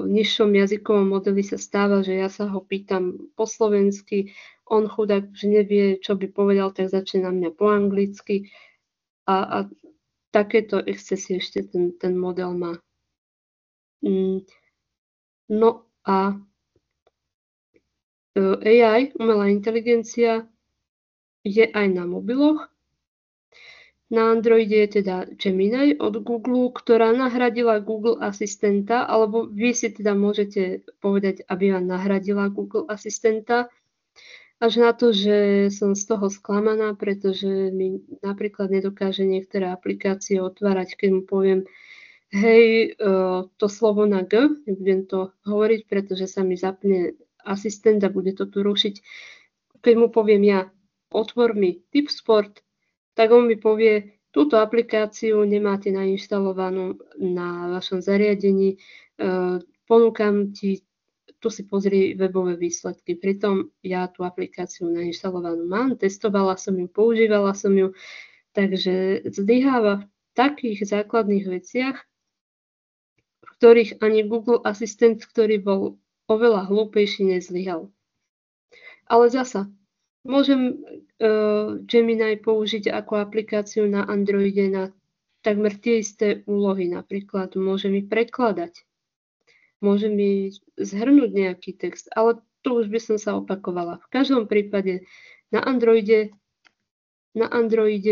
nižšom jazykovom modeli sa stáva, že ja sa ho pýtam po slovensky, on chudák, že nevie, čo by povedal, tak začne na mňa po anglicky a takéto excesy ešte ten model má. No a AI, umelá inteligencia, je aj na mobiloch. Na Androide je teda Gemini od Google, ktorá nahradila Google asistenta, alebo vy si teda môžete povedať, aby vám nahradila Google asistenta. Až na to, že som z toho sklamaná, pretože mi napríklad nedokáže niektoré aplikácie otvárať, keď mu poviem, hej, to slovo na G, nebudem to hovoriť, pretože sa mi zapne asistent a bude to tu rušiť. Keď mu poviem ja, otvor mi Tipsport, tak on mi povie, túto aplikáciu nemáte nainštalovanú na vašom zariadení, ponúkam ti, tu si pozri webové výsledky. Pritom ja tú aplikáciu nainštalovanú mám, testovala som ju, používala som ju, takže zlyháva v takých základných veciach, v ktorých ani Google asistent, ktorý bol oveľa hlúpejší, nezlyhal. Ale zasa, môžem Gemini použiť ako aplikáciu na Androide na takmer tie isté úlohy. Napríklad môže mi prekladať, môže mi zhrnúť nejaký text, ale tu už by som sa opakovala. V každom prípade na Androide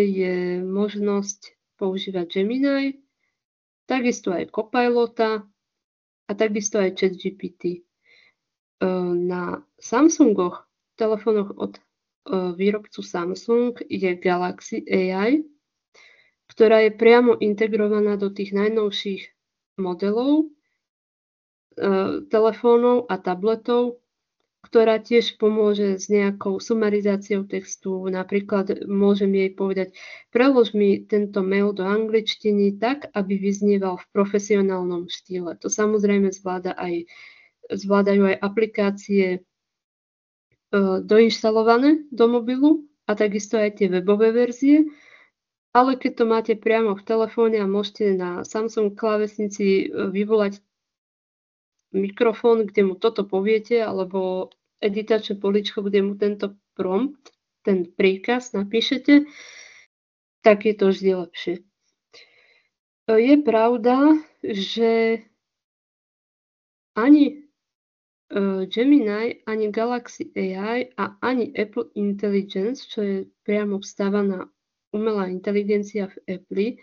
je možnosť používať Gemini, takisto aj Copilota a takisto aj ChatGPT. Na Samsungoch, telefónoch od výrobcu Samsung je Galaxy AI, ktorá je priamo integrovaná do tých najnovších modelov telefónov a tabletov, ktorá tiež pomôže s nejakou sumarizáciou textu. Napríklad môžem jej povedať, prelož mi tento mail do angličtiny tak, aby vyznieval v profesionálnom štýle. To samozrejme zvládajú aj aplikácie doinštalované do mobilu a takisto aj tie webové verzie. Ale keď to máte priamo v telefóne a môžete na Samsung klávesnici vyvolať mikrofón, kde mu toto poviete, alebo editačné poličko, kde mu tento prompt, ten príkaz napíšete, tak je to vždy lepšie. Je pravda, že ani Gemini, ani Galaxy AI a ani Apple Intelligence, čo je priamo vstávaná umelá inteligencia v Apple,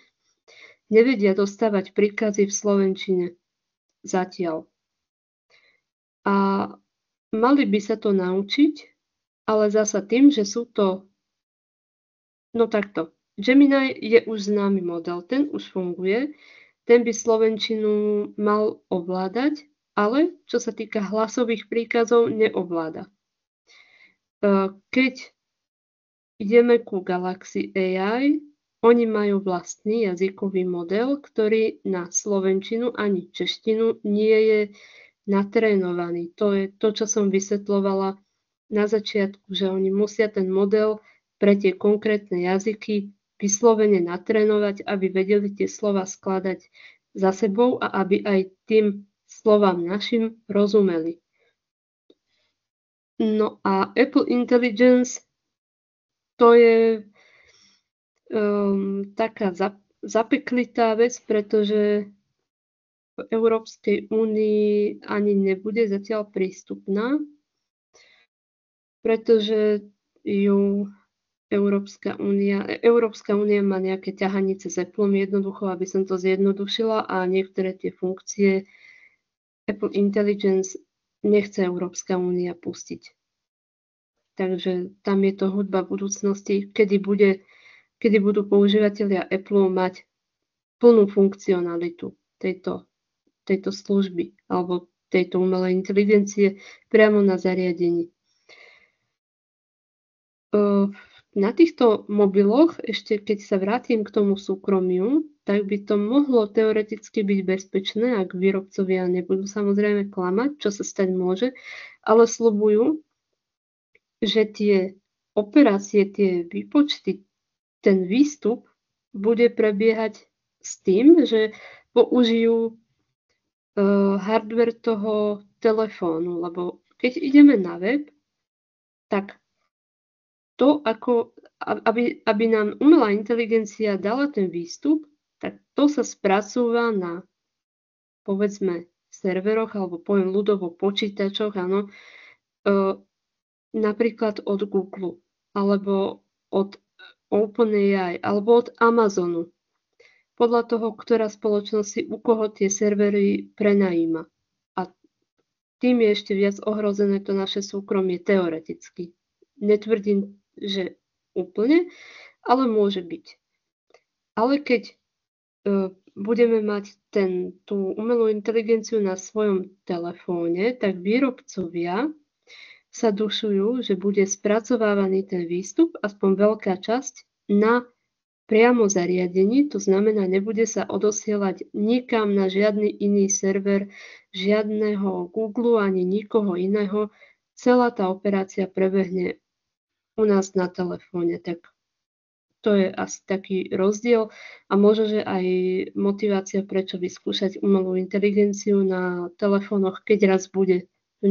nevedia dostávať príkazy v slovenčine zatiaľ. A mali by sa to naučiť, ale zasa tým, že sú to, no takto, Gemini je už známy model, ten už funguje, ten by slovenčinu mal ovládať, ale čo sa týka hlasových príkazov, neovláda. Keď ideme ku Galaxy AI, oni majú vlastný jazykový model, ktorý na slovenčinu ani češtinu nie je natrénovaný. To je to, čo som vysvetľovala na začiatku, že oni musia ten model pre tie konkrétne jazyky vyslovene natrénovať, aby vedeli tie slova skladať za sebou a aby aj tým slovám našim rozumeli. No a Apple Intelligence to je taká zapeklitá vec, pretože v Európskej únii ani nebude zatiaľ prístupná, pretože ju Európska únia má nejaké ťahanice s Appleom, jednoducho, aby som to zjednodušila, a niektoré tie funkcie Apple Intelligence nechce Európska únia pustiť. Takže tam je to hudba budúcnosti, kedy budú používatelia Apple mať plnú funkcionalitu tejto služby alebo tejto umelej inteligencie priamo na zariadení. Na týchto mobiloch, ešte keď sa vrátim k tomu súkromiu, tak by to mohlo teoreticky byť bezpečné, ak výrobcovia nebudú samozrejme klamať, čo sa stať môže, ale sľubujú, že tie operácie, tie výpočty, ten výstup bude prebiehať s tým, že použijú hardware toho telefónu, lebo keď ideme na web, tak to, aby nám umelá inteligencia dala ten výstup, tak to sa spracúva na, povedzme, serveroch, alebo poviem ľudovo počítačoch, áno, napríklad od Google, alebo od OpenAI, alebo od Amazonu. Podľa toho, ktorá spoločnosť si u koho tie servery prenajíma. A tým je ešte viac ohrozené to naše súkromie teoreticky. Netvrdím, že úplne, ale môže byť. Ale keď budeme mať tú umelú inteligenciu na svojom telefóne, tak výrobcovia sa dušujú, že bude spracovávaný ten výstup, aspoň veľká časť, na priamo zariadení, to znamená, nebude sa odosielať nikam na žiadny iný server, žiadneho Google ani nikoho iného. Celá tá operácia prebehne u nás na telefóne. Tak to je asi taký rozdiel a možno, že aj motivácia, prečo vyskúšať umelú inteligenciu na telefónoch, keď raz bude v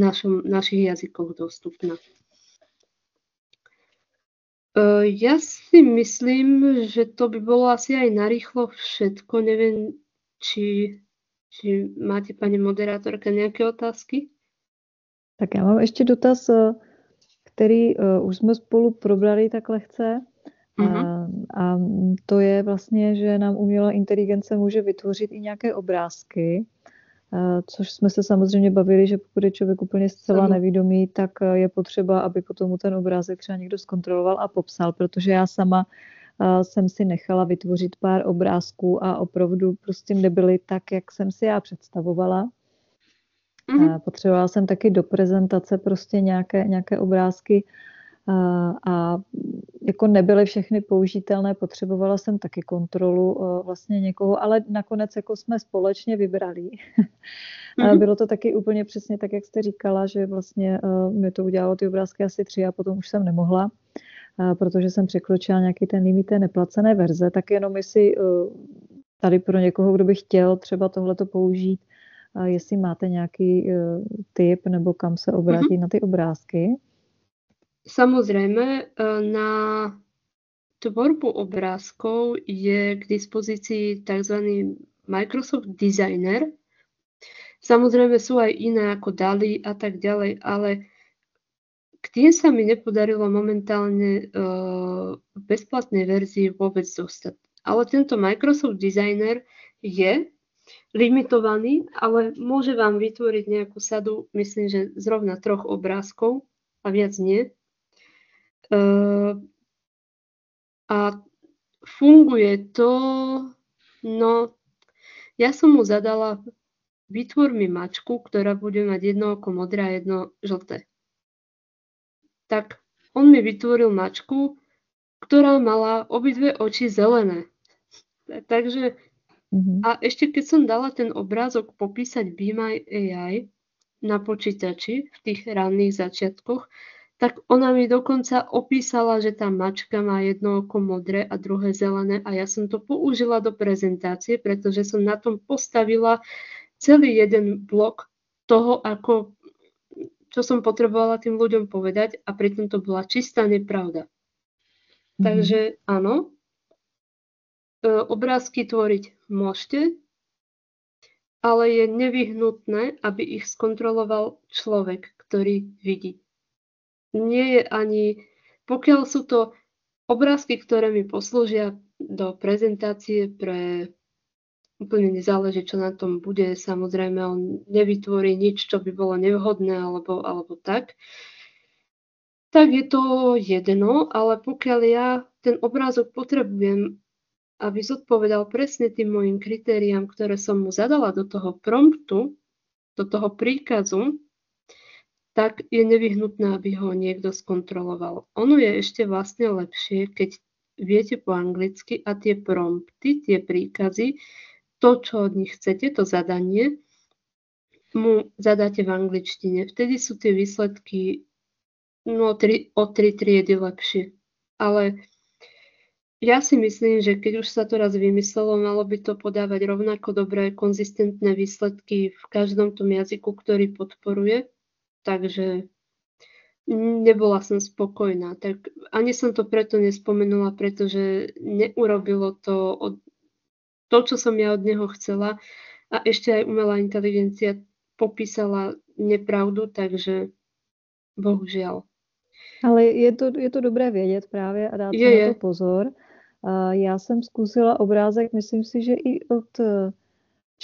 našich jazykoch dostupná. Ja si myslím, že to by bolo asi aj narýchlo všetko. Neviem, či máte, pani moderátorka, nejaké otázky? Tak já mám ještě dotaz, který už jsme spolu probrali tak lehce. A to je vlastně, že nám umělá inteligence může vytvořit i nějaké obrázky, což jsme se samozřejmě bavili, že pokud je člověk úplně zcela nevědomý, tak je potřeba, aby potom ten obrázek třeba někdo zkontroloval a popsal, protože já sama jsem si nechala vytvořit pár obrázků a opravdu prostě nebyly tak, jak jsem si já představovala. Potřebovala jsem taky do prezentace prostě nějaké obrázky a jako nebyly všechny použitelné, potřebovala jsem taky kontrolu vlastně někoho, ale nakonec jako jsme společně vybrali. Bylo to taky úplně přesně tak, jak jste říkala, že vlastně mi to udělalo ty obrázky asi 3 a potom už jsem nemohla, protože jsem překročila nějaký ten limit té neplacené verze, tak jenom jestli tady pro někoho, kdo by chtěl třeba tohleto použít, jestli máte nějaký tip nebo kam se obrátit na ty obrázky. Samozrejme, na tvorbu obrázkov je k dispozícii tzv. Microsoft Designer. Samozrejme sú aj iné ako DALL-E a tak ďalej, ale k tým sa mi nepodarilo momentálne v bezplatnej verzii vôbec dostať. Ale tento Microsoft Designer je limitovaný, ale môže vám vytvoriť nejakú sadu, myslím, že zrovna 3 obrázkov a viac nie. A funguje to, no ja som mu zadala, vytvor mi mačku, ktorá bude mať jedno oko modré a jedno žlté. Tak on mi vytvoril mačku, ktorá mala obidve oči zelené. Takže a ešte keď som dala ten obrázok popísať Be My AI na počítači v tých ranných začiatkoch, tak ona mi dokonca opísala, že tá mačka má jedno oko modré a druhé zelené a ja som to použila do prezentácie, pretože som na tom postavila celý jeden blok toho, čo som potrebovala tým ľuďom povedať a pritom to bola čistá nepravda. Takže áno, obrázky tvoriť môžete, ale je nevyhnutné, aby ich skontroloval človek, ktorý vidí. Nie je ani, pokiaľ sú to obrázky, ktoré mi poslúžia do prezentácie úplne nezáleží, čo na tom bude. Samozrejme, on nevytvorí nič, čo by bolo nevhodné alebo tak. Tak je to jedno, ale pokiaľ ja ten obrázok potrebujem, aby zodpovedal presne tým mojim kritériám, ktoré som mu zadala do toho promptu, do toho príkazu, tak je nevyhnutné, aby ho niekto skontroloval. Ono je ešte vlastne lepšie, keď viete po anglicky a tie prompty, tie príkazy, to, čo od nich chcete, to zadanie, mu zadáte v angličtine. Vtedy sú tie výsledky o 3 triedy lepšie. Ale ja si myslím, že keď už sa to raz vymyslelo, malo by to podávať rovnako dobré, konzistentné výsledky v každom tom jazyku, ktorý podporuje. Takže nebola som spokojná. Tak ani som to preto nespomenula, pretože neurobilo to, čo som ja od neho chcela. A ešte aj umelá inteligencia popísala nepravdu, takže bohužiaľ. Ale je to dobré vědět právě a dát si na to pozor. Já jsem zkusila obrázek, myslím si, že i od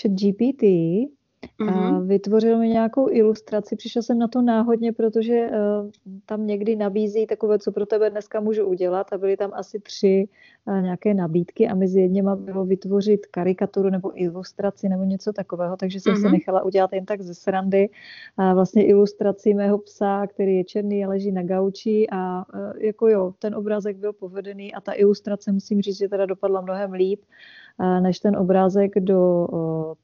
ChatGPT, a vytvořil mi nějakou ilustraci. Přišla jsem na to náhodně, protože tam někdy nabízí takové, co pro tebe dneska můžu udělat, a byly tam asi 3 nějaké nabídky a mezi jedněma bylo vytvořit karikaturu nebo ilustraci nebo něco takového, takže jsem si nechala udělat jen tak ze srandy vlastně ilustraci mého psa, který je černý a leží na gauči, a jako jo, ten obrázek byl povedený a ta ilustrace, musím říct, že teda dopadla mnohem líp než ten obrázek do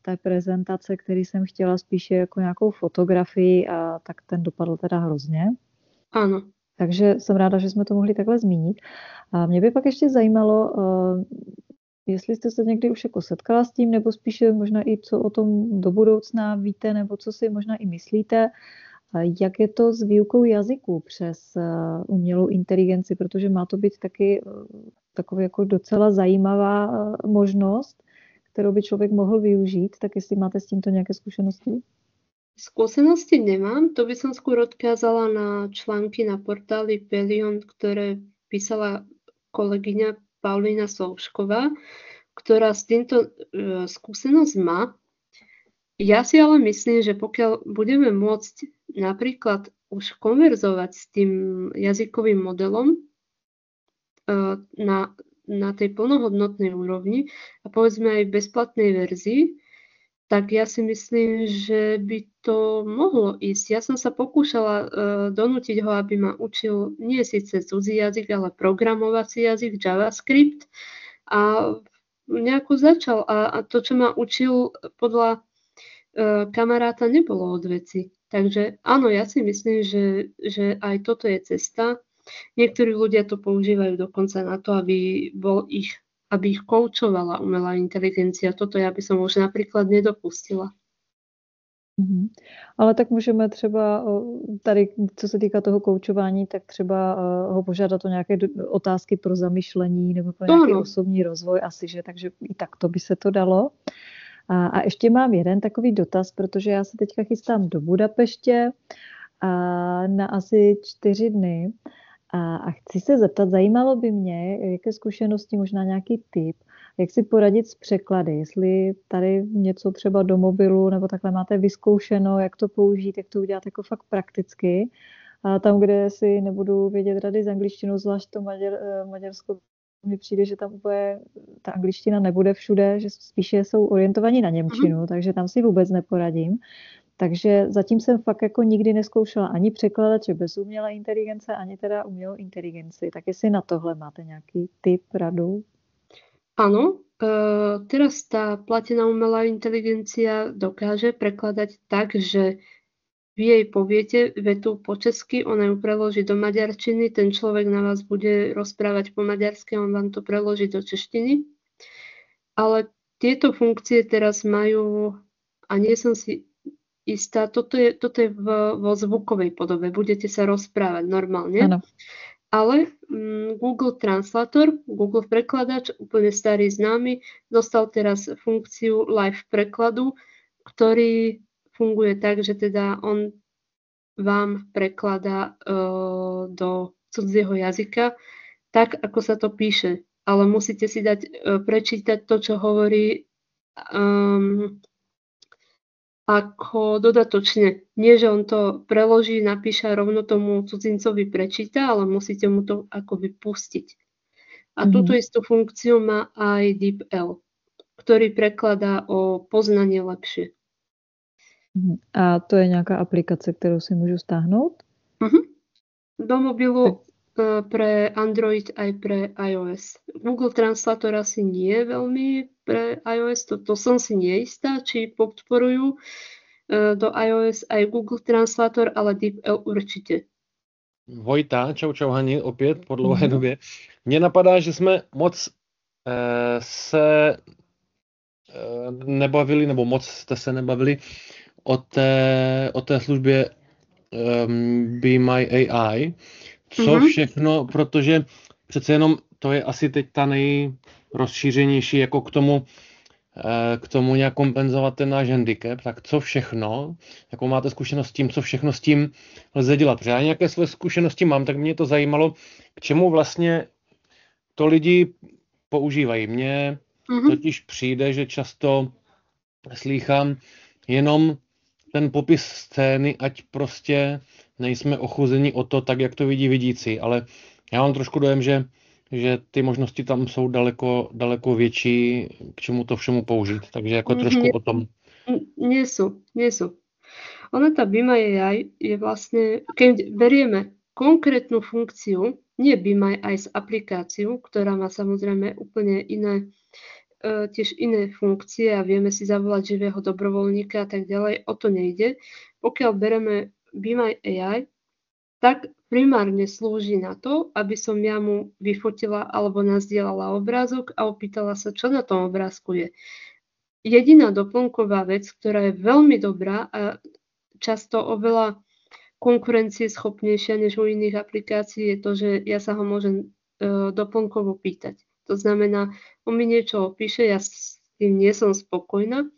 té prezentace, který jsem chtěla spíše jako nějakou fotografii, a tak ten dopadl teda hrozně. Ano. Takže jsem ráda, že jsme to mohli takhle zmínit. A mě by pak ještě zajímalo, jestli jste se někdy už jako setkala s tím, nebo spíše možná i co o tom do budoucna víte, nebo co si možná i myslíte, jak je to s výukou jazyků přes umělou inteligenci, protože má to být taky taková jako docela zajímavá možnost, kterou by člověk mohl využít, tak jestli máte s tímto nějaké zkušenosti? Skúsenosti nemám, to by som skôr odkázala na články na portáli Pelion, ktoré písala kolegyňa Paulína Soušková, ktorá s týmto skúsenosť má. Ja si ale myslím, že pokiaľ budeme môcť napríklad už konverzovať s tým jazykovým modelom na tej plnohodnotnej úrovni a povedzme aj v bezplatnej verzii, tak ja si myslím, že by to mohlo ísť. Ja som sa pokúšala donútiť ho, aby ma učil nie síce cudzí jazyk, ale programovací jazyk, JavaScript, a nejako začal. A to, čo ma učil podľa kamaráta, nebolo od veci. Takže áno, ja si myslím, že aj toto je cesta. Niektorí ľudia to používajú dokonca na to, aby ich koučovala umelá inteligencia. Toto ja by som už napríklad nedopustila. Ale tak můžeme třeba tady, co se týká toho koučování, tak třeba ho požádat o nějaké otázky pro zamyšlení nebo pro nějaký osobní rozvoj asi, že? Takže i takto by se to dalo. A ještě mám jeden takový dotaz, protože já se teďka chystám do Budapeště na asi 4 dny. A chci se zeptat, zajímalo by mě, jaké zkušenosti, možná nějaký tip, jak si poradit s překlady, jestli tady něco třeba do mobilu nebo takhle máte vyzkoušeno, jak to použít, jak to udělat jako fakt prakticky. A tam, kde si nebudu vědět rady s angličtinou, zvlášť to Maďarsko, mi přijde, že tam úplně ta angličtina nebude všude, že spíše jsou orientovaní na němčinu, takže tam si vůbec neporadím. Takže zatím jsem fakt jako nikdy neskoušela ani překladače bez umělé inteligence, ani teda umělou inteligenci. Tak jestli na tohle máte nějaký tip, radu? Áno, teraz tá platená umelá inteligencia dokáže prekladať tak, že vy jej poviete vetu po česky, ona ju preloží do maďarčiny, ten človek na vás bude rozprávať po maďarsky, on vám to preloží do češtiny. Ale tieto funkcie teraz majú, a nie som si istá, toto je vo zvukovej podobe, budete sa rozprávať normálne. Ano. Ale Google Translator, Google prekladač, úplne starý známy, dostal teraz funkciu live prekladu, ktorý funguje tak, že teda on vám prekladá do cudzieho jazyka tak, ako sa to píše. Ale musíte si dať prečítať to, čo hovorí ako dodatočne. Nie, že on to preloží, napíše a rovno tomu cudzincovi prečíta, ale musíte mu to akoby pustiť. A túto istú funkciu má aj DeepL, ktorý prekladá o poznanie lepšie. A to je nějaká aplikace, kterou si můžu stáhnout? Do mobilu pre Android aj pre iOS. Google Translator asi nie veľmi pre iOS, to som si neistá, či podporujú do iOS aj Google Translator, ale DeepL určitě. Vojta, čau Hani, opět po dlouhé době. Mně napadá, že jsme moc se nebavili, nebo moc jste se nebavili o té službě Be My AI. Co všechno, protože přece jenom to je asi teď ta nejrozšířenější jako k tomu nějak kompenzovat ten náš handicap, tak co všechno, jako máte zkušenost s tím, co všechno s tím lze dělat. Protože já nějaké své zkušenosti mám, tak mě to zajímalo, k čemu vlastně to lidi používají. Mně totiž přijde, že často slýchám jenom ten popis scény, ať prostě nejsme ochuzeni o to, tak jak to vidí vidící, ale já mám trošku dojem, že ty možnosti tam jsou daleko větší, k čemu to všemu použít. Takže jako trošku o tom. Nie sú. Ona tá Be My AI je vlastne, keď berieme konkrétnu funkciu, nie Be My AI z aplikáciu, ktorá má samozrejme úplne iné, tiež iné funkcie a vieme si zavolať živého dobrovoľníka a tak ďalej, o to nejde. Pokiaľ bereme Be My AI, tak primárne slúži na to, aby som ja mu vyfotila alebo nazdielala obrázok a opýtala sa, čo na tom obrázku je. Jediná doplnková vec, ktorá je veľmi dobrá a často oveľa konkurencieschopnejšia než u iných aplikácií, je to, že ja sa ho môžem doplnkovo pýtať. To znamená, on mi niečo opíše, ja s tým nie som spokojná,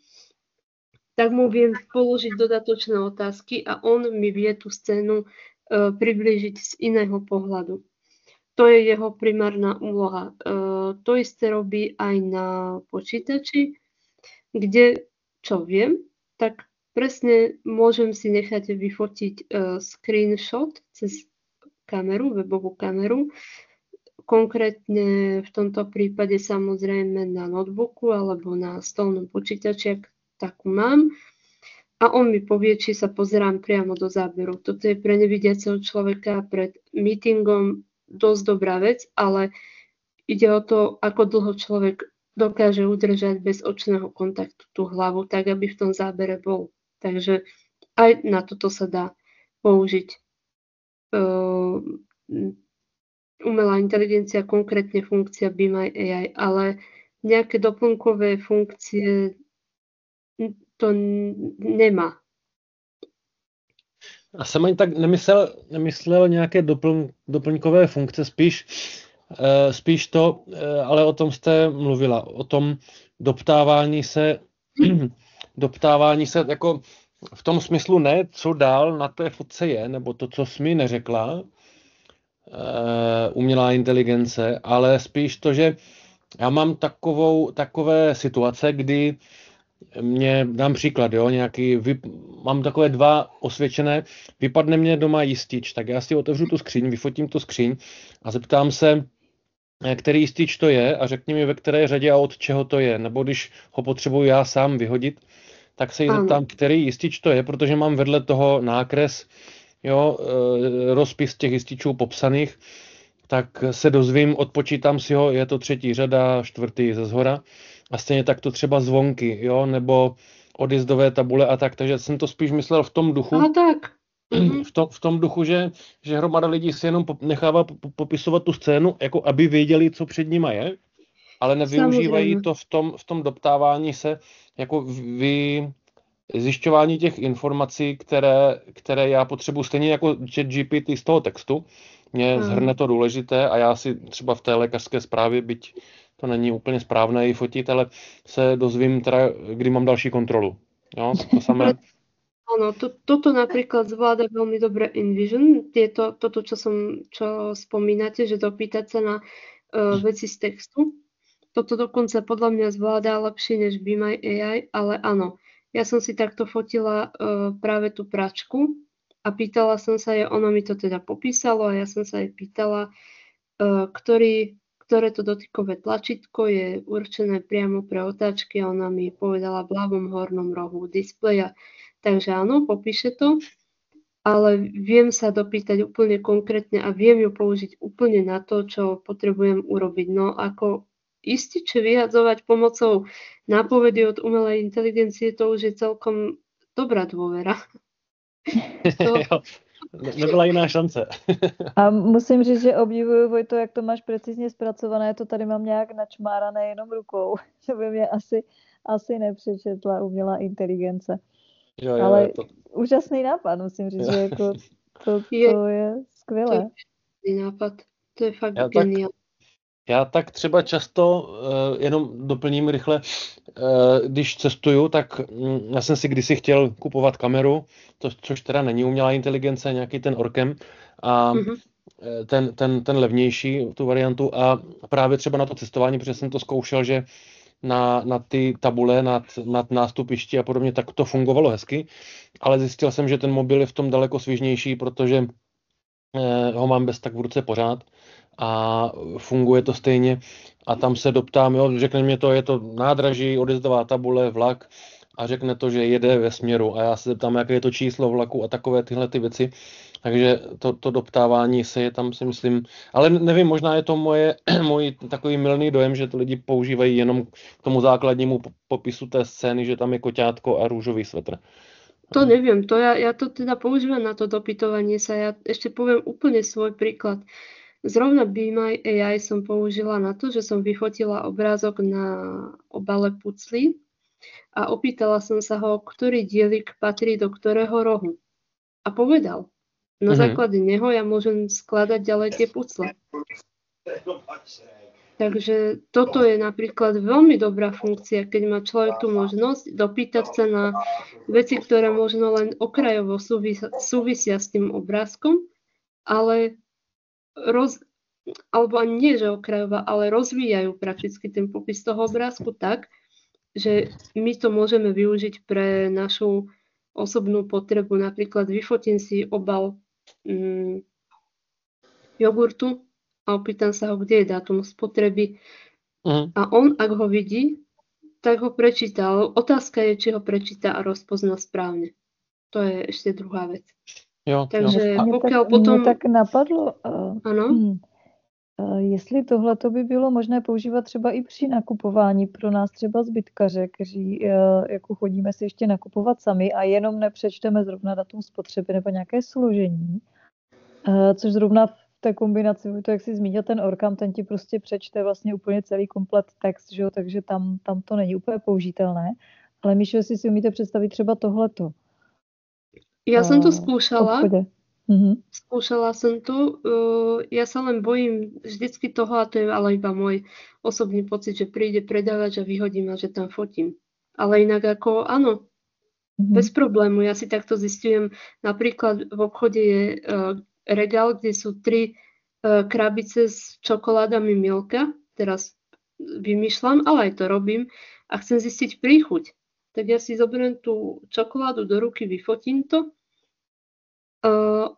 tak mu viem položiť dodatočné otázky a on mi vie tú scénu priblížiť z iného pohľadu. To je jeho primárna úloha. To isté robí aj na počítači, kde, čo viem, tak presne môžem si nechať vyfotiť screenshot cez kameru, webovú kameru. Konkrétne v tomto prípade samozrejme na notebooku alebo na stolnom počítači, ak takú mám. A on mi povie, či sa pozerám priamo do záberu. Toto je pre nevidiaceho človeka pred meetingom dosť dobrá vec, ale ide o to, ako dlho človek dokáže udržať bez očného kontaktu tú hlavu, tak aby v tom zábere bol. Takže aj na toto sa dá použiť umelá inteligencia, konkrétne funkcia Be My AI, ale nejaké doplnkové funkcie to nemá. A jsem ani tak nemyslel nějaké doplňkové funkce, spíš to, ale o tom jste mluvila, o tom doptávání se jako v tom smyslu ne, co dál na té fotce je, nebo to, co jsi mi neřekla, umělá inteligence, ale spíš to, že já mám takové situace, kdy dám příklad, jo, mám takové dva osvědčené, vypadne mě doma jistič, tak já si otevřu tu skříň, vyfotím tu skříň a zeptám se, který jistič to je a řekni mi, ve které řadě a od čeho to je, nebo když ho potřebuji já sám vyhodit, tak se jí zeptám, který jistič to je, protože mám vedle toho nákres, jo, rozpis těch jističů popsaných, tak se dozvím, odpočítám si ho, je to 3. řada, 4. ze zhora. A stejně tak to třeba zvonky, jo, nebo odjezdové tabule a tak, takže jsem to spíš myslel v tom duchu. A tak. V tom duchu, že hromada lidí si jenom nechává popisovat tu scénu, jako aby věděli, co před nima je, ale nevyužívají to v tom doptávání se, jako zjišťování těch informací, které já potřebuji, stejně jako ChatGPT z toho textu. Mě zhrne to důležité a já si třeba v té lékařské zprávě, byť to není úplně správné ji fotit, ale se dozvím teda, kdy mám další kontrolu. Jo, to samé. Áno, toto napríklad zvláda veľmi dobre InVision. Toto, čo spomínate, že dopýtať sa na veci z textu. Toto dokonca podľa mňa zvláda lepšie než Be My AI, ale áno. Ja som si takto fotila práve tú pračku a pýtala som sa jej, ono mi to teda popísalo a ja som sa jej pýtala, ktoré to dotykové tlačítko je určené priamo pre otáčky a ona mi povedala v ľavom hornom rohu displeja. Takže áno, popíše to, ale viem sa dopýtať úplne konkrétne a viem ju použiť úplne na to, čo potrebujem urobiť. No ako istiť, či vyhadzovať pomocou nápovedy od umelej inteligencie, to už je celkom dobrá dôvera. Nebyla jiná šance. A musím říct, že obdivuju, Vojto, jak to máš precizně zpracované, to tady mám nějak načmárané jenom rukou, že by mě asi nepřečetla umělá inteligence. Jo, ale to... úžasný nápad, musím říct, že jako to je skvělé. To je nápad, to je fakt geniální. Já tak třeba často, jenom doplním rychle, když cestuju, tak já jsem si kdysi chtěl kupovat kameru, což teda není umělá inteligence, nějaký ten Orcam a ten levnější, tu variantu a právě třeba na to cestování, protože jsem to zkoušel, že na ty tabule nad nástupišti a podobně, tak to fungovalo hezky, ale zjistil jsem, že ten mobil je v tom daleko svižnější, protože ho mám bez tak v ruce pořád a funguje to stejně a tam se doptám, jo, řekne mě to, je to nádraží, odjezdová tabule, vlak a řekne to, že jede ve směru a já se zeptám, jaké je to číslo vlaku a takové tyhle ty věci, takže to doptávání se je tam, si myslím, ale nevím, možná je to můj takový mylný dojem, že to lidi používají jenom k tomu základnímu popisu té scény, že tam je koťátko a růžový svetr. To neviem, ja to teda používam na to dopytovanie sa. Ja ešte poviem úplne svoj príklad. Zrovna Be My AI som použila na to, že som vyfotila obrázok na obale pucly a opýtala som sa ho, ktorý dielik patrí do ktorého rohu. A povedal. Na základe neho ja môžem skladať ďalej tie pucle. Takže toto je napríklad veľmi dobrá funkcia, keď má človek tú možnosť dopýtať sa na veci, ktoré možno len okrajovo súvisia s tým obrázkom, ale alebo ani nie, že okrajová, ale rozvíjajú prakticky ten popis toho obrázku tak, že my to môžeme využiť pre našu osobnú potrebu. Napríklad vyfotím si obal jogurtu a opýtam sa ho, kde je dátum spotreby. A on, ak ho vidí, tak ho prečíta. Ale otázka je, či ho prečíta a rozpozná správne. To je ešte druhá vec. Jo, takže pokiaľ potom... Mě tak napadlo, ano? Jestli tohleto by bylo možné používat třeba i při nakupování pro nás třeba zbytkaře, kteří jako chodíme si ještě nakupovat sami a jenom nepřečteme zrovna datum spotřeby nebo nějaké složení, což zrovna v té kombinaci, to jak jsi zmínil ten Orcam, ten ti prostě přečte vlastně úplně celý komplet text, že jo? Takže tam to není úplně použitelné. Ale Míšo, jestli si umíte představit třeba tohleto. Ja som to skúšala. Skúšala som to. Ja sa len bojím vždycky toho, a to je ale iba môj osobný pocit, že príde predávač a vyhodí ma, že tam fotím. Ale inak ako áno, bez problému. Ja si takto zistujem. Napríklad v obchode je regál, kde sú 3 krabice s čokoládami Milka. Teraz vymýšľam, ale aj to robím a chcem zistiť príchuť. Tak ja si zoberiem tú čokoládu do ruky, vyfotím to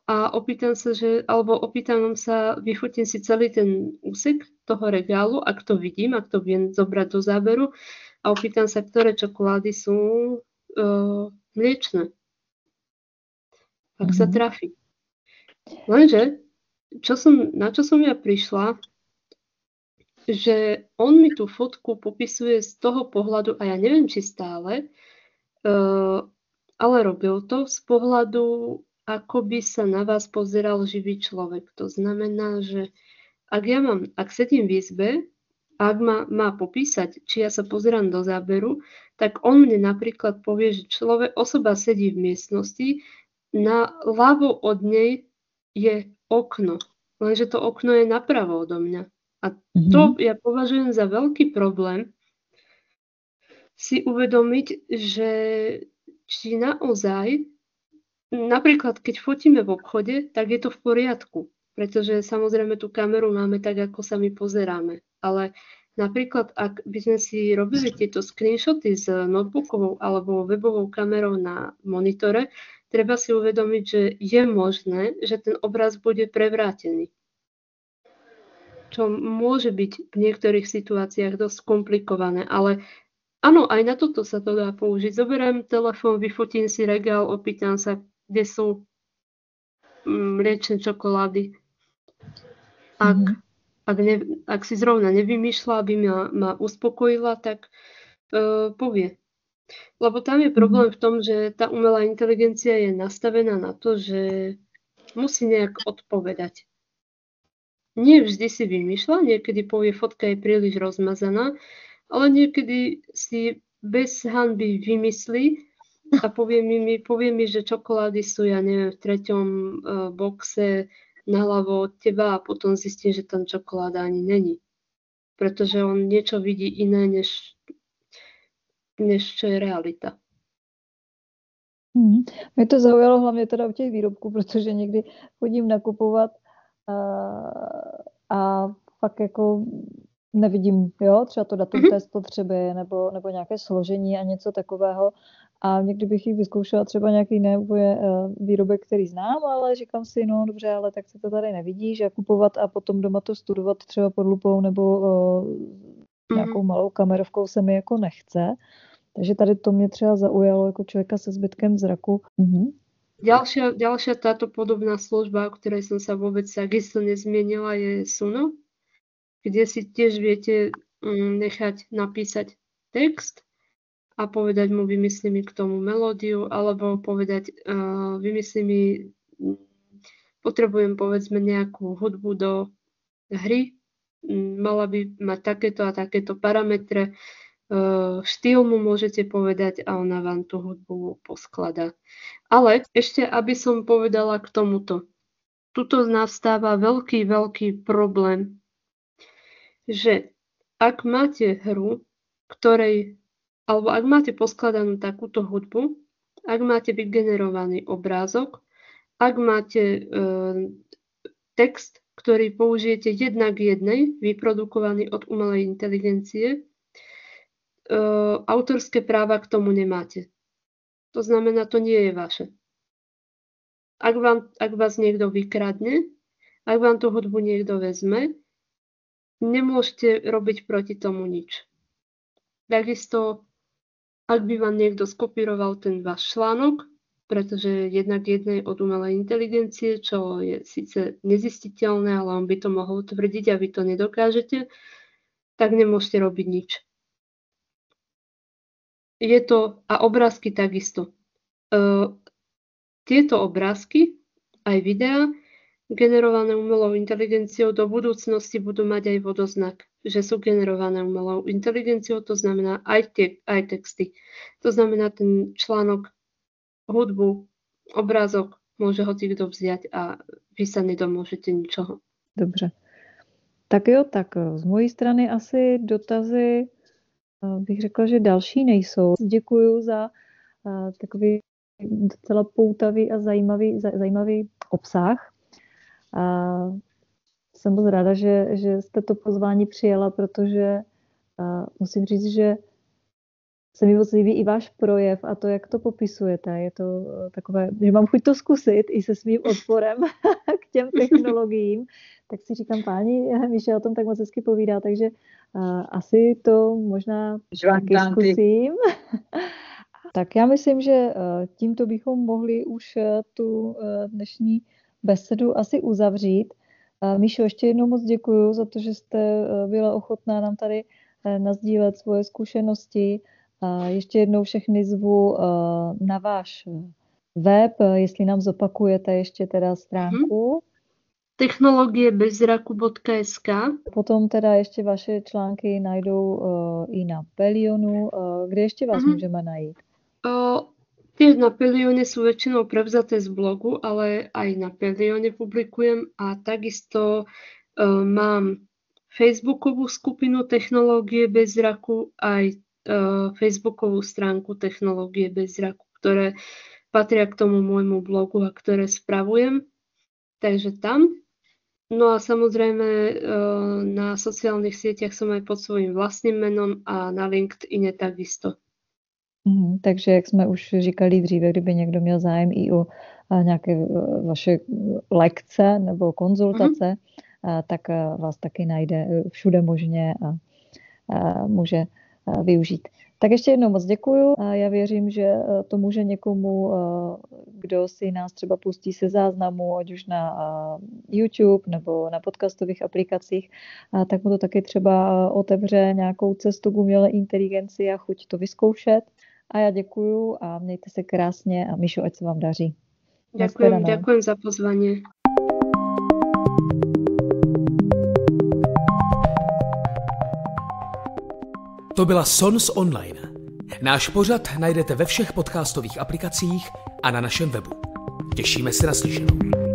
a opýtam sa, vyfotím si celý ten úsek toho regálu, ak to vidím, ak to viem zobrať do záberu a opýtam sa, ktoré čokolády sú mliečne. Ak sa trafí. Lenže, na čo som ja prišla, že on mi tú fotku popisuje z toho pohľadu, a ja neviem, či stále, ale robil to z pohľadu, ako by sa na vás pozeral živý človek. To znamená, že ak sedím v izbe, ak má popísať, či ja sa pozerám do záberu, tak on mne napríklad povie, že osoba sedí v miestnosti, na ľavo od nej je okno, lenže to okno je napravo odo mňa. A to ja považujem za veľký problém si uvedomiť, že či naozaj napríklad, keď fotíme v obchode, tak je to v poriadku, pretože samozrejme tú kameru máme tak, ako sa my pozeráme. Ale napríklad, ak by sme si robili tieto screenshoty s notebookovou alebo webovou kamerou na monitore, treba si uvedomiť, že je možné, že ten obraz bude prevrátený. Čo môže byť v niektorých situáciách dosť komplikované, ale áno, aj na toto sa to dá použiť. Zoberiem telefón, vyfotím si regál, opýtam sa, kde sú mliečne čokolády. Ak si zrovna nevymýšľa, aby ma uspokojila, tak povie. Lebo tam je problém v tom, že tá umelá inteligencia je nastavená na to, že musí nejak odpovedať. Nie vždy si vymýšľa, niekedy povie, fotka je príliš rozmazaná, ale niekedy si bez hanby vymyslí a povie mi, že čokolády sú, ja neviem, v 3. boxe naľavo od teba a potom zistí, že tam čokoláda ani není. Pretože on niečo vidí iné, než čo je realita. Mě to zaujalo hlavně teda u těch výrobků, protože někdy chodím nakupovat a fakt jako nevidím, jo, třeba to datum té spotřeby nebo nějaké složení a něco takového. A někdy bych jich vyzkoušela třeba nějaký výrobek, který znám, ale říkám si, no dobře, ale tak se to tady nevidíš a kupovat a potom doma to studovat třeba pod lupou nebo nějakou malou kamerovkou se mi jako nechce. Takže tady to mě třeba zaujalo jako člověka se zbytkem zraku. Ďalšia táto podobná služba, o ktorej som sa vôbec takisto nezmienila, je Suno, kde si tiež viete nechať napísať text a povedať mu, vymyslí mi k tomu melódiu, alebo povedať, potrebujem povedzme nejakú hudbu do hry, mala by mať takéto a takéto parametre, štýl mu môžete povedať a ona vám tú hudbu poskladá. Ale ešte, aby som povedala k tomuto. Tuto nastáva veľký problém, že ak máte hru, alebo ak máte poskladanú takúto hudbu, ak máte vygenerovaný obrázok, ak máte text, ktorý použijete jednak jednej, vyprodukovaný od umelej inteligencie, autorské práva k tomu nemáte. To znamená, to nie je vaše. Ak vás niekto vykradne, ak vám tú hudbu niekto vezme, nemôžete robiť proti tomu nič. Takisto, ak by vám niekto skopíroval ten váš článok, pretože jednak jednej od umelej inteligencie, čo je síce nezistiteľné, ale on by to mohol tvrdiť a vy to nedokážete, tak nemôžete robiť nič. A obrázky takisto. Tieto obrázky, aj videá, generované umelou inteligenciou do budúcnosti budú mať aj vodoznak, že sú generované umelou inteligenciou, to znamená aj texty. To znamená ten článok, hudbu, obrázok môže hocikto vziať a vy sa nedomôžete ničoho. Dobře. Tak jo, tak z mojí strany asi dotazy bych řekla, že další nejsou. Děkuju za takový docela poutavý a zajímavý obsah. Jsem moc ráda, že jste to pozvání přijala, protože musím říct, že se mi moc líbí i váš projev a to, jak to popisujete. Je to takové, že mám chuť to zkusit i se svým odporem k těm technologiím. Tak si říkám, páni, Míša o tom tak moc hezky povídá, takže asi to možná taky zkusím. Tak já myslím, že tímto bychom mohli už tu dnešní besedu asi uzavřít. Míšo, ještě jednou moc děkuju za to, že jste byla ochotná nám tady nasdílet svoje zkušenosti. Ještě jednou všechny zvu na váš web, jestli nám zopakujete ještě teda stránku. Technologiebezraku.sk. Potom teda ještě vaše články najdou i na Pelionu. Kde ještě vás můžeme najít? Tie na Pelione sú väčšinou prevzaté z blogu, ale aj na Pelione publikujem a takisto mám Facebookovú skupinu Technológie bez zraku aj Facebookovú stránku Technológie bez zraku, ktoré patria k tomu môjmu blogu a ktoré spravujem. Takže tam. No a samozrejme na sociálnych sieťach som aj pod svojím vlastním menom a na LinkedIne takisto. Takže jak jsme už říkali dříve, kdyby někdo měl zájem i o nějaké vaše lekce nebo konzultace, tak vás taky najde všude možně a může využít. Tak ještě jednou moc děkuju a já věřím, že to může někomu, kdo si nás třeba pustí se záznamu, ať už na YouTube nebo na podcastových aplikacích, tak mu to taky třeba otevře nějakou cestu k umělé inteligenci a chuť to vyzkoušet. A já děkuju a mějte se krásně a Míšo, ať se vám daří. Ďakujem za pozvanie. To byla Sons Online. Náš pořad najdete ve všech podcastových aplikacích a na našem webu. Těšíme se na slyšenou.